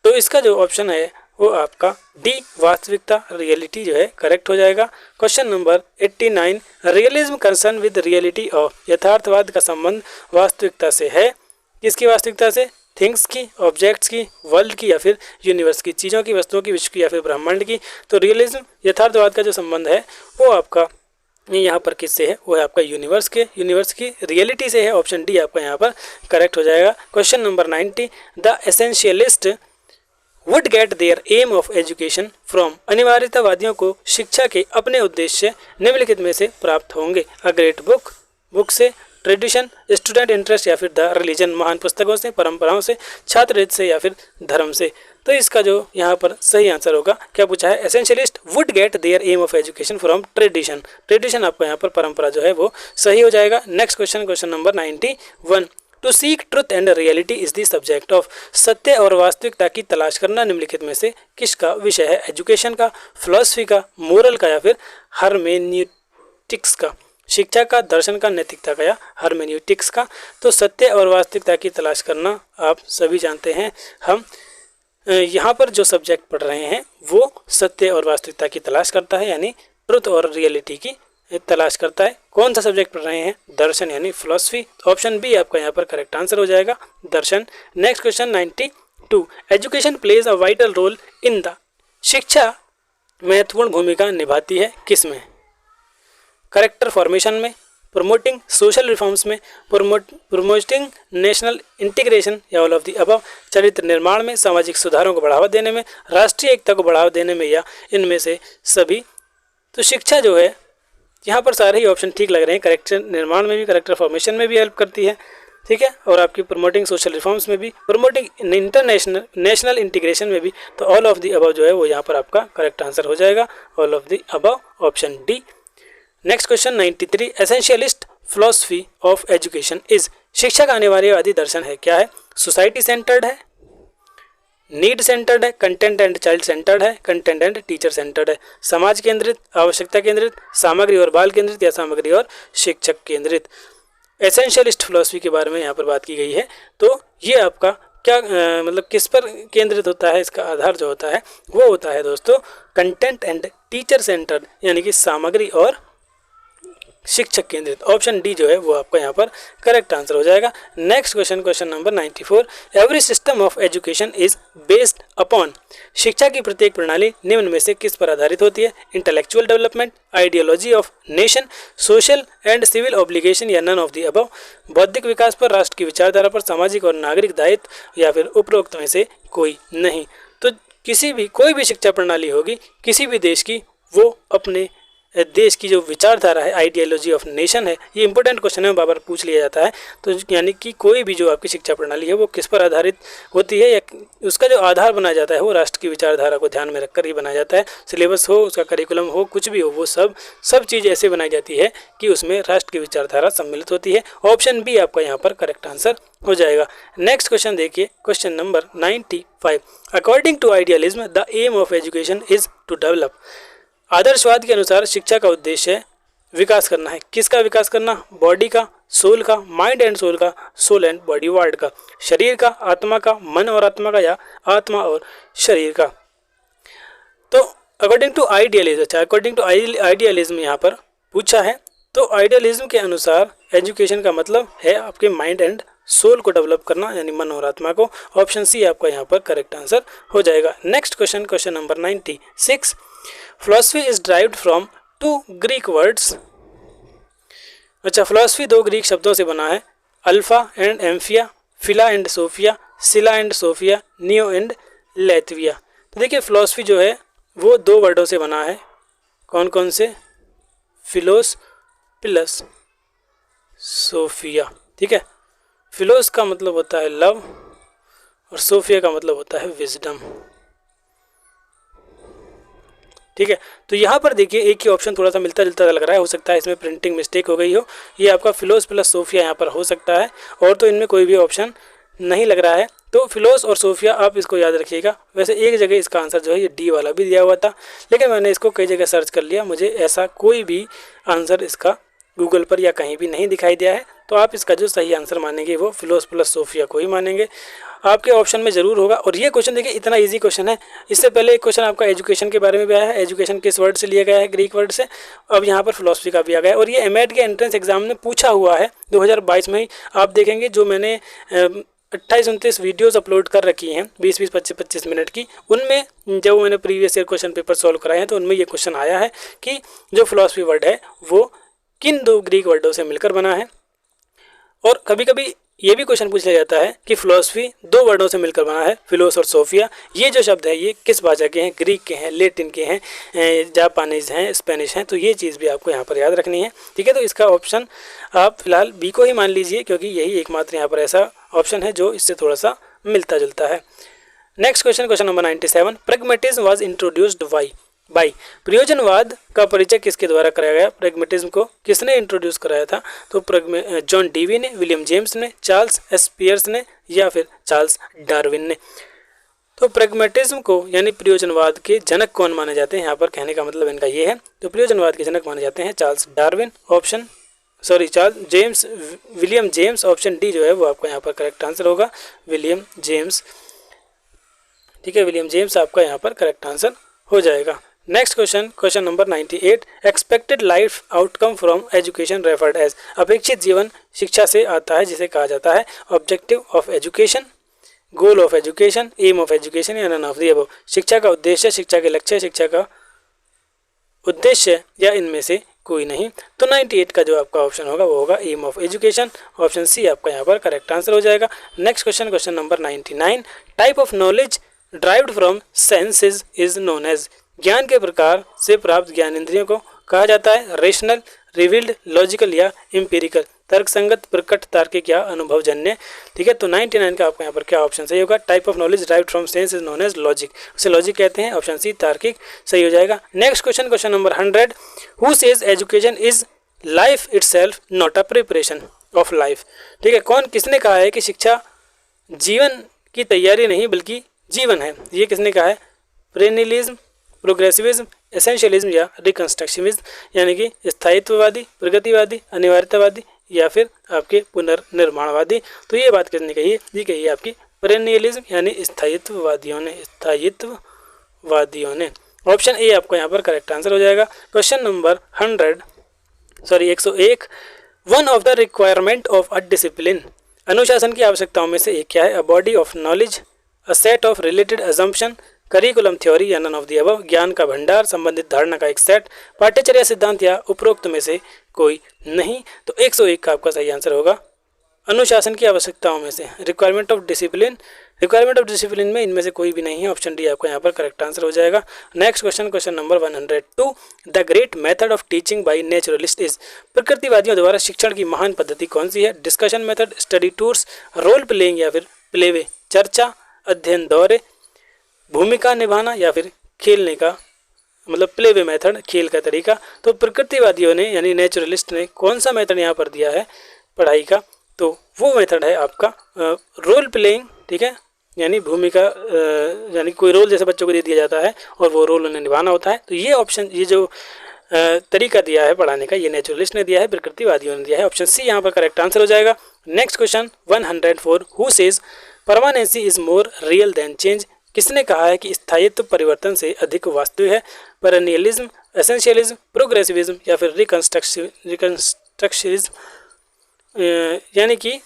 तो इसका जो ऑप्शन है वो आपका डी वास्तविकता, रियलिटी जो है करेक्ट हो जाएगा। Question number 89, realism concern with reality of, यथार्थवाद का संबंध वास्तविकता से है। किसकी वास्तविकता से? थिंग्स की, ऑब्जेक्ट्स की, वर्ल्ड की या फिर यूनिवर्स की? चीज़ों की, वस्तुओं की, विश्व की या फिर ब्रह्मांड की? तो रियलिज्म यथार्थवाद का जो संबंध है वो आपका यहाँ पर किससे है? वो है आपका यूनिवर्स के, यूनिवर्स की रियलिटी से है। ऑप्शन डी आपका यहाँ पर करेक्ट हो जाएगा। Question number 90, the essentialist would get their aim of education from, अनिवार्यतावादियों को शिक्षा के अपने उद्देश्य निम्नलिखित में से प्राप्त होंगे। अ ग्रेट बुक, बुक से, ट्रेडिशन, स्टूडेंट इंटरेस्ट या फिर द रिलीजन, महान पुस्तकों से, परंपराओं से, छात्रहित से या फिर धर्म से? तो इसका जो यहाँ पर सही आंसर होगा, क्या पूछा है? Essentialist would get their aim of education from tradition, tradition आपका यहाँ पर परंपरा जो है वो सही हो जाएगा। Next question, question number 91, to seek truth and reality is the subject of, सत्य और वास्तविकता की तलाश करना निम्नलिखित में से किसका विषय है? एजुकेशन का, फिलॉसफी का, मोरल का या फिर हर्मेन्यूटिक्स का? शिक्षा का, दर्शन का, नैतिकता का या हर्मेन्यूटिक्स का? तो सत्य और वास्तविकता की तलाश करना आप सभी जानते हैं, हम यहाँ पर जो सब्जेक्ट पढ़ रहे हैं वो सत्य और वास्तविकता की तलाश करता है, यानी ट्रुथ और रियलिटी की तलाश करता है। कौन सा सब्जेक्ट पढ़ रहे हैं? दर्शन यानी फिलॉसफी। ऑप्शन बी आपका यहाँ पर करेक्ट आंसर हो जाएगा, दर्शन। Next question 92, education plays a vital role in the, शिक्षा महत्वपूर्ण भूमिका निभाती है किस में? करेक्टर फॉर्मेशन में, प्रमोटिंग सोशल रिफॉर्म्स में, प्रमोटिंग नेशनल इंटीग्रेशन या ऑल ऑफ द अबव? चरित्र निर्माण में, सामाजिक सुधारों को बढ़ावा देने में, राष्ट्रीय एकता को बढ़ावा देने में या इनमें से सभी? तो शिक्षा जो है यहाँ पर सारे ही ऑप्शन ठीक लग रहे हैं। करेक्टर निर्माण में भी, करेक्टर फॉर्मेशन में भी हेल्प करती है, ठीक है, और आपकी प्रमोटिंग सोशल रिफॉर्म्स में भी, प्रमोटिंग इंटरनेशनल नेशनल इंटीग्रेशन में भी। तो ऑल ऑफ द अबव जो है वो यहाँ पर आपका करेक्ट आंसर हो जाएगा, all of the above, option D. Next question 93, essentialist philosophy of education is, शिक्षा का अनिवार्यवादी दर्शन है, क्या है? सोसाइटी सेंटर्ड है, नीड सेंटर्ड है, कंटेंट एंड चाइल्ड सेंटर्ड है, कंटेंट एंड टीचर सेंटर्ड है? समाज केंद्रित, आवश्यकता केंद्रित, सामग्री और बाल केंद्रित या सामग्री और शिक्षक केंद्रित? एसेंशियलिस्ट फिलॉसफी के बारे में यहाँ पर बात की गई है। तो ये आपका क्या मतलब किस पर केंद्रित होता है? इसका आधार जो होता है वो होता है दोस्तों कंटेंट एंड टीचर सेंटर्ड, यानी कि सामग्री और शिक्षक केंद्रित। ऑप्शन डी जो है वो आपका यहाँ पर करेक्ट आंसर हो जाएगा। Next question, question number 94, every system of education is based upon, शिक्षा की प्रत्येक प्रणाली निम्न में से किस पर आधारित होती है? Intellectual development, ideology of nation, social and civil obligation या नन ऑफ द अबव? बौद्धिक विकास पर, राष्ट्र की विचारधारा पर, सामाजिक और नागरिक दायित्व या फिर उपरोक्त में से कोई नहीं? तो किसी भी कोई भी शिक्षा प्रणाली होगी किसी भी देश की, वो अपने देश की जो विचारधारा है, आइडियोलॉजी ऑफ नेशन है, ये इंपॉर्टेंट क्वेश्चन है, बार बार पूछ लिया जाता है। तो यानी कि कोई भी जो आपकी शिक्षा प्रणाली है वो किस पर आधारित होती है, या उसका जो आधार बनाया जाता है वो राष्ट्र की विचारधारा को ध्यान में रखकर ही बनाया जाता है। सिलेबस हो, उसका करिकुलम हो, कुछ भी हो, वो सब चीज़ ऐसे बनाई जाती है कि उसमें राष्ट्र की विचारधारा सम्मिलित होती है। ऑप्शन बी आपका यहाँ पर करेक्ट आंसर हो जाएगा। नेक्स्ट क्वेश्चन देखिए, question number 95, according to idealism the aim of education is to develop, आदर्शवाद के अनुसार शिक्षा का उद्देश्य विकास करना है। किसका विकास करना? बॉडी का, सोल का, माइंड एंड सोल का, सोल एंड बॉडी वर्ड का, शरीर का, आत्मा का, मन और आत्मा का, या आत्मा और शरीर का। तो अकॉर्डिंग टू आइडियलिज्म, अच्छा अकॉर्डिंग टू आइडियलिज्म यहाँ पर पूछा है। तो आइडियलिज्म के अनुसार एजुकेशन का मतलब है आपके माइंड एंड सोल को डेवलप करना, यानी मन और आत्मा को। ऑप्शन सी आपका यहाँ पर करेक्ट आंसर हो जाएगा। Next question, question number 96, philosophy is derived from 2 Greek words. अच्छा, फिलॉसफी 2 ग्रीक शब्दों से बना है, अल्फा एंड एम्फिया, फिला एंड सोफिया, सिला एंड सोफिया, नियो एंड लेतविया। तो देखिए फिलॉसफी जो है वो 2 वर्डों से बना है, कौन कौन से, फिलोस प्लस सोफिया, ठीक है। फिलोस का मतलब होता है लव और सोफिया का मतलब होता है विजडम, ठीक है। तो यहाँ पर देखिए एक ही ऑप्शन थोड़ा सा मिलता जुलता लग रहा है, हो सकता है इसमें प्रिंटिंग मिस्टेक हो गई हो, ये आपका फिलोस प्लस सोफिया यहाँ पर हो सकता है, और तो इनमें कोई भी ऑप्शन नहीं लग रहा है। तो फिलोस और सोफिया आप इसको याद रखिएगा। वैसे एक जगह इसका आंसर जो है ये डी वाला भी दिया हुआ था, लेकिन मैंने इसको कई जगह सर्च कर लिया, मुझे ऐसा कोई भी आंसर इसका गूगल पर या कहीं भी नहीं दिखाई दिया है। तो आप इसका जो सही आंसर मानेंगे वो फिलोस प्लस सोफिया को ही मानेंगे, आपके ऑप्शन में जरूर होगा। और ये क्वेश्चन देखिए इतना इजी क्वेश्चन है। इससे पहले एक क्वेश्चन आपका एजुकेशन के बारे में भी आया है, एजुकेशन किस वर्ड से लिया गया है, ग्रीक वर्ड से। अब यहाँ पर फिलोसफी का भी आ गया है, और ये एमएड के एंट्रेंस एग्जाम में पूछा हुआ है 2022 में ही। आप देखेंगे जो मैंने 28-29 वीडियोस अपलोड कर रखी हैं 20-20, 25-25 मिनट की, उनमें जब मैंने previous year question paper solve कराए हैं तो उनमें ये क्वेश्चन आया है कि जो फिलॉसफी वर्ड है वो किन 2 ग्रीक वर्डों से मिलकर बना है। और कभी कभी ये भी क्वेश्चन पूछ लिया जाता है कि फिलॉसफी 2 वर्डों से मिलकर बना है, फिलोस और सोफिया। ये जो शब्द है ये किस भाषा के हैं, ग्रीक के हैं, लेटिन के हैं, जापानीज हैं, स्पेनिश हैं। तो ये चीज़ भी आपको यहाँ पर याद रखनी है, ठीक है। तो इसका ऑप्शन आप फिलहाल बी को ही मान लीजिए, क्योंकि यही एकमात्र यहाँ पर ऐसा ऑप्शन है जो इससे थोड़ा सा मिलता जुलता है। Next question, question number 97, pragmatism was introduced by. प्रयोजनवाद का परिचय किसके द्वारा कराया गया, प्रैग्मेटिज्म को किसने इंट्रोड्यूस कराया था। तो जॉन डीवी ने, विलियम जेम्स ने, चार्ल्स एस पियर्स ने, या फिर चार्ल्स डार्विन ने। तो प्रैग्मेटिज्म को यानी प्रयोजनवाद के जनक कौन माने जाते हैं, यहाँ पर कहने का मतलब इनका ये है। तो प्रयोजनवाद के जनक माने जाते हैं Charles Darwin, William James. Option D जो है वो आपका यहाँ पर करेक्ट आंसर होगा, विलियम जेम्स, ठीक है। विलियम जेम्स आपका यहाँ पर करेक्ट आंसर हो जाएगा। Next question, question number 98, expected life outcome from education referred as. अपेक्षित जीवन शिक्षा से आता है जिसे कहा जाता है objective of education, goal of education, aim of education, या नन ऑफ द अबव। शिक्षा का उद्देश्य, शिक्षा के लक्ष्य, शिक्षा का उद्देश्य, या इनमें से कोई नहीं। तो 98 का जो आपका ऑप्शन होगा वो होगा aim of education. Option C आपका यहाँ पर करेक्ट आंसर हो जाएगा। Next question, question number 99, type of knowledge derived from senses is known as. ज्ञान के प्रकार से प्राप्त ज्ञान इंद्रियों को कहा जाता है रेशनल, रिवील्ड, लॉजिकल, या एम्पिरिकल। तर्कसंगत, प्रकट, तार्किक, या अनुभवजन्य, ठीक है। तो 99 का आपको यहाँ पर क्या ऑप्शन सही होगा, type of knowledge derived from sense is known as logic, उसे लॉजिक कहते हैं। ऑप्शन सी तार्किक सही हो जाएगा। Next question, question number 100, who says education is life itself not a preparation of life. ठीक है, कौन किसने कहा है कि शिक्षा जीवन की तैयारी नहीं बल्कि जीवन है, ये किसने कहा है। पेरेनियलिज्म, प्रोग्रेसिविज्म, एसेंशियलिज्म, या रिकंस्ट्रक्शनिज्म, यानी कि स्थायित्ववादी, प्रगतिवादी, अनिवार्यतावादी, या फिर आपके पुनर्निर्माणवादी। तो ये बात किसने कही है, ये कही है आपकी पेरेनियलिज्म यानी स्थायित्ववादियों ने। ऑप्शन ए आपको यहाँ पर करेक्ट आंसर हो जाएगा। Question number 101, one of the requirement of a discipline. अनुशासन की आवश्यकताओं में से एक क्या है, a body of knowledge, a set of related assumption, curriculum theory, या नन ऑफ द अबव। ज्ञान का भंडार, संबंधित धारणा का एक सेट, पाठ्यचर्या सिद्धांत, या उपरोक्त में से कोई नहीं। तो 101 का आपका सही आंसर होगा अनुशासन की आवश्यकताओं में से, requirement of discipline. Requirement of discipline में इनमें से कोई भी नहीं है। ऑप्शन डी आपको यहाँ पर करेक्ट आंसर हो जाएगा। Next question, question number 102, the great method of teaching by naturalist is. प्रकृतिवादियों द्वारा शिक्षण की महान पद्धति कौन सी है। Discussion method, study tours, role playing, या फिर प्लेवे, चर्चा, अध्ययन दौरे, भूमिका निभाना, या फिर खेलने का मतलब प्लेवे मेथड, खेल का तरीका। तो प्रकृतिवादियों ने यानी नेचुरलिस्ट ने कौन सा मेथड यहाँ पर दिया है पढ़ाई का, तो वो मेथड है आपका रोल प्लेइंग। ठीक है, यानी भूमिका यानी कोई रोल जैसे बच्चों को दे दिया जाता है और वो रोल उन्हें निभाना होता है। तो ये ऑप्शन, ये जो तरीका दिया है पढ़ाने का, ये नेचुरलिस्ट ने दिया है, प्रकृतिवादियों ने दिया है। ऑप्शन सी यहाँ पर करेक्ट आंसर हो जाएगा। Next question 104, who says permanency is more real than change. किसने कहा है कि स्थायित्व परिवर्तन से अधिक वास्तविक है? पेरेनियलिज्म, एसेंशियलिज्म, प्रोग्रेसिविज्म या फिर रिकंस्ट्रक्शनिज्म। यानी कि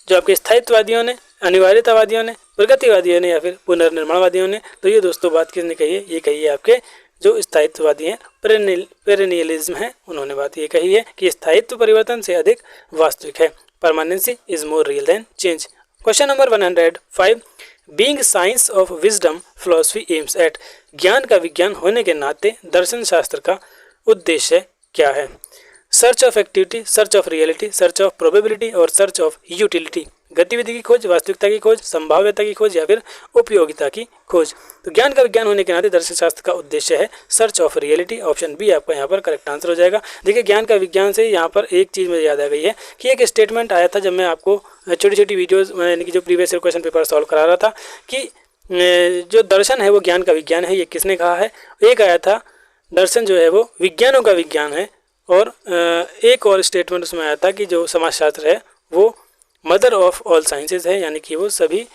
जो आपके स्थायित्ववादियों ने, अनिवार्यतावादियों ने, प्रगतिवादियों ने या फिर पुनर्निर्माणवादियों ने। तो ये दोस्तों बात किसने कही है? ये कही है आपके जो स्थायित्ववादी हैं, पेरेनियलिज्म है, उन्होंने बात ये कही है कि स्थायित्व परिवर्तन से अधिक वास्तविक है। Permanency is more real than change. Question number 105, being science of wisdom philosophy aims at. ज्ञान का विज्ञान होने के नाते दर्शन शास्त्र का उद्देश्य क्या है? Search of activity, search of reality, search of probability और सर्च ऑफ यूटिलिटी। गतिविधि की खोज, वास्तविकता की खोज, संभाव्यता की खोज या फिर उपयोगिता की खोज। तो ज्ञान का विज्ञान होने के नाते दर्शन शास्त्र का उद्देश्य है search of reality. Option B आपका यहाँ पर करेक्ट आंसर हो जाएगा। देखिए ज्ञान का विज्ञान से यहाँ पर एक चीज़ मुझे याद आ गई है कि एक स्टेटमेंट आया था जब मैं आपको छोटी छोटी वीडियोज़ यानी कि जो previous year question paper solve करा रहा था कि जो दर्शन है वो ज्ञान का विज्ञान है। ये किसने कहा है? एक आया था दर्शन जो है वो विज्ञानों का विज्ञान है, और एक और स्टेटमेंट उसमें आया था कि जो समाजशास्त्र है वो मदर ऑफ ऑल साइंसेज है, यानी कि वो सभी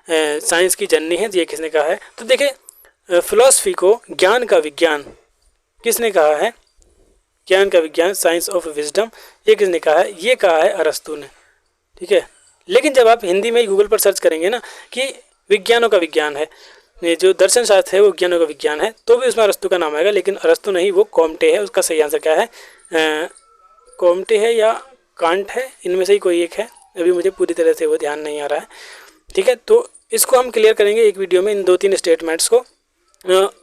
साइंस की जननी है। ये किसने कहा है? तो देखिए फिलॉसफी को ज्ञान का विज्ञान किसने कहा है? ज्ञान का विज्ञान, साइंस ऑफ विजडम, ये किसने कहा है? ये कहा है अरस्तु ने। ठीक है, लेकिन जब आप हिंदी में गूगल पर सर्च करेंगे ना कि विज्ञानों का विज्ञान है, ये जो दर्शन शास्त्र है वो विज्ञानों का विज्ञान है, तो भी उसमें अरस्तु का नाम आएगा, लेकिन अरस्तु नहीं, वो कॉम्टे है। उसका सही आंसर क्या है? कॉम्टे है या कांट है, इनमें से ही कोई एक है। अभी मुझे पूरी तरह से वो ध्यान नहीं आ रहा है। ठीक है, तो इसको हम क्लियर करेंगे एक वीडियो में, इन 2-3 स्टेटमेंट्स को।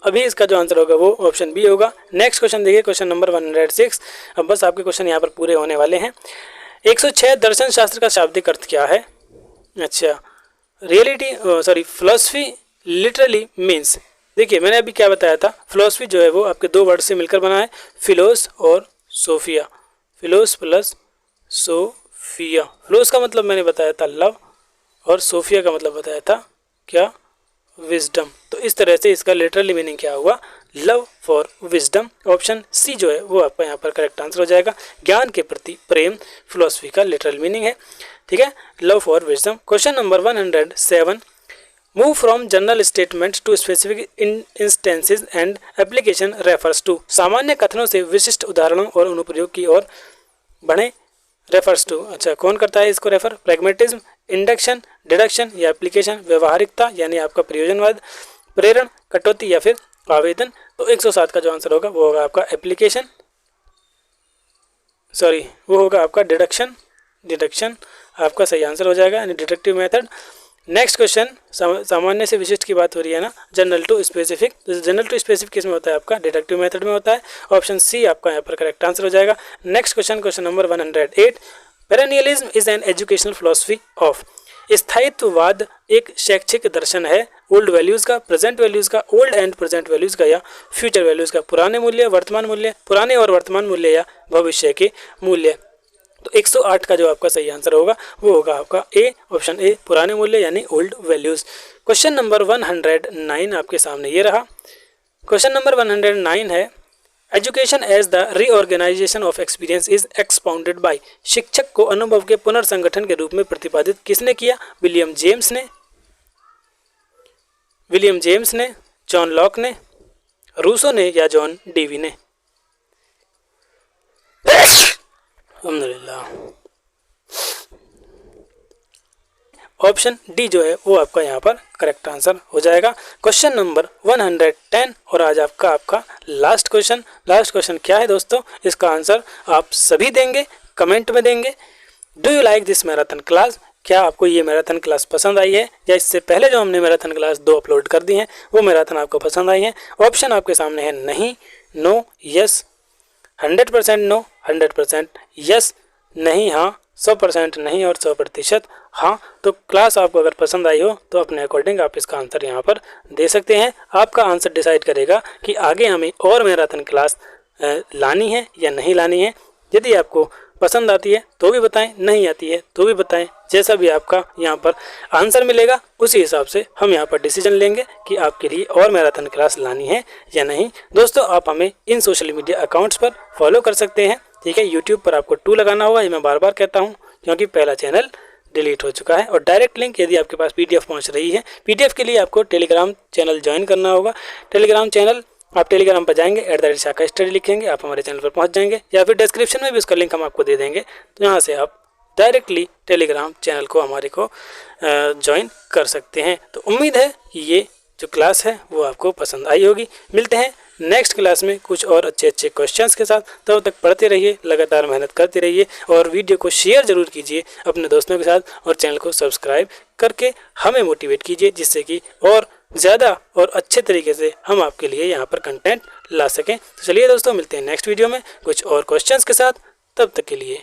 अभी इसका जो आंसर होगा वो ऑप्शन बी होगा। नेक्स्ट क्वेश्चन देखिए, क्वेश्चन नंबर 106। अब बस आपके क्वेश्चन यहाँ पर पूरे होने वाले हैं। 106, दर्शन शास्त्र का शाब्दिक अर्थ क्या है? अच्छा, फिलॉसफी लिटरली मीन्स। देखिए मैंने अभी क्या बताया था, फिलॉसफी जो है वो आपके 2 वर्ड से मिलकर बना है, फिलोस और सोफिया। फिलोस plus Sophia. फिलोस का मतलब मैंने बताया था लव, और सोफिया का मतलब बताया था क्या? विजडम। तो इस तरह से इसका लिटरली मीनिंग क्या हुआ? Love for wisdom. Option C जो है वो आपका यहाँ पर करेक्ट आंसर हो जाएगा। ज्ञान के प्रति प्रेम फिलॉसफी का लिटरल मीनिंग है। ठीक है, love for wisdom. Question number 107, move from general statement to specific instances and application refers to. सामान्य कथनों से विशिष्ट उदाहरणों और अनुप्रयोग की ओर बढ़े। रेफर्स टू, अच्छा कौन करता है इसको रेफर? प्रैग्मेटिज्म, इंडक्शन, डिडक्शन या एप्लीकेशन। व्यवहारिकता यानी आपका प्रयोजनवाद, प्रेरण, कटौती या फिर आवेदन। तो 107 का जो आंसर होगा वो होगा आपका एप्लीकेशन, वो होगा आपका डिडक्शन। डिडक्शन आपका सही आंसर हो जाएगा, यानी डिडक्टिव मेथड। नेक्स्ट क्वेश्चन, सामान्य से विशिष्ट की बात हो रही है ना, general to specific. General to specific किस में होता है? आपका डिडक्टिव मेथड में होता है। ऑप्शन सी आपका यहाँ पर करेक्ट आंसर हो जाएगा। Next question, question number 108, perennialism is an educational philosophy of. स्थायित्ववाद एक शैक्षिक दर्शन है ओल्ड वैल्यूज़ का, प्रेजेंट वैल्यूज़ का, ओल्ड एंड प्रेजेंट वैल्यूज़ का या फ्यूचर वैल्यूज़ का। पुराने मूल्य, वर्तमान मूल्य, पुराने और वर्तमान मूल्य या भविष्य के मूल्य। तो 108 का जो आपका सही आंसर होगा वो होगा आपका ए, ऑप्शन ए, पुराने मूल्य यानी ओल्ड वैल्यूज़। क्वेश्चन नंबर 109 आपके सामने ये रहा। क्वेश्चन नंबर 109 है, education as the reorganization of experience is expounded by. शिक्षक को अनुभव के पुनर्संगठन के रूप में प्रतिपादित किसने किया? विलियम जेम्स ने, जॉन लॉक ने, रूसो ने या जॉन डेवी ने। अल्हम्दुलिल्लाह। ऑप्शन डी जो है वो आपका यहाँ पर करेक्ट आंसर हो जाएगा। क्वेश्चन नंबर 110 और आज आपका लास्ट क्वेश्चन क्या है दोस्तों? इसका आंसर आप सभी देंगे, कमेंट में देंगे। Do you like this marathon class? क्या आपको ये मैराथन क्लास पसंद आई है, या इससे पहले जो हमने मैराथन क्लास 2 अपलोड कर दी हैं वो मैराथन आपको पसंद आई है? ऑप्शन आपके सामने है नहीं, नो, यस, 100% नो, 100% यस, नहीं हाँ, 100% नहीं और 100% हाँ। तो क्लास आपको अगर पसंद आई हो तो अपने अकॉर्डिंग आप इसका आंसर यहाँ पर दे सकते हैं। आपका आंसर डिसाइड करेगा कि आगे हमें और मैराथन क्लास लानी है या नहीं लानी है। यदि आपको पसंद आती है तो भी बताएं, नहीं आती है तो भी बताएं। जैसा भी आपका यहाँ पर आंसर मिलेगा उसी हिसाब से हम यहाँ पर डिसीजन लेंगे कि आपके लिए और मैराथन क्लास लानी है या नहीं। दोस्तों आप हमें इन सोशल मीडिया अकाउंट्स पर फॉलो कर सकते हैं, ठीक है। यूट्यूब पर आपको 2 लगाना होगा, ये मैं बार बार कहता हूँ क्योंकि पहला चैनल डिलीट हो चुका है। और डायरेक्ट लिंक यदि आपके पास PDF पहुँच रही है, PDF के लिए आपको टेलीग्राम चैनल ज्वाइन करना होगा। टेलीग्राम चैनल आप टेलीग्राम पर जाएंगे @ शाखा लिखेंगे, आप हमारे चैनल पर पहुंच जाएंगे, या फिर डिस्क्रिप्शन में भी उसका लिंक हम आपको दे देंगे। तो यहाँ से आप डायरेक्टली टेलीग्राम चैनल को हमारे को ज्वाइन कर सकते हैं। तो उम्मीद है कि ये जो क्लास है वो आपको पसंद आई होगी। मिलते हैं नेक्स्ट क्लास में कुछ और अच्छे क्वेश्चंस के साथ। तब तक पढ़ते रहिए, लगातार मेहनत करते रहिए और वीडियो को शेयर ज़रूर कीजिए अपने दोस्तों के साथ और चैनल को सब्सक्राइब करके हमें मोटिवेट कीजिए, जिससे कि और ज़्यादा और अच्छे तरीके से हम आपके लिए यहाँ पर कंटेंट ला सकें। तो चलिए दोस्तों, मिलते हैं नेक्स्ट वीडियो में कुछ और क्वेश्चंस के साथ। तब तक के लिए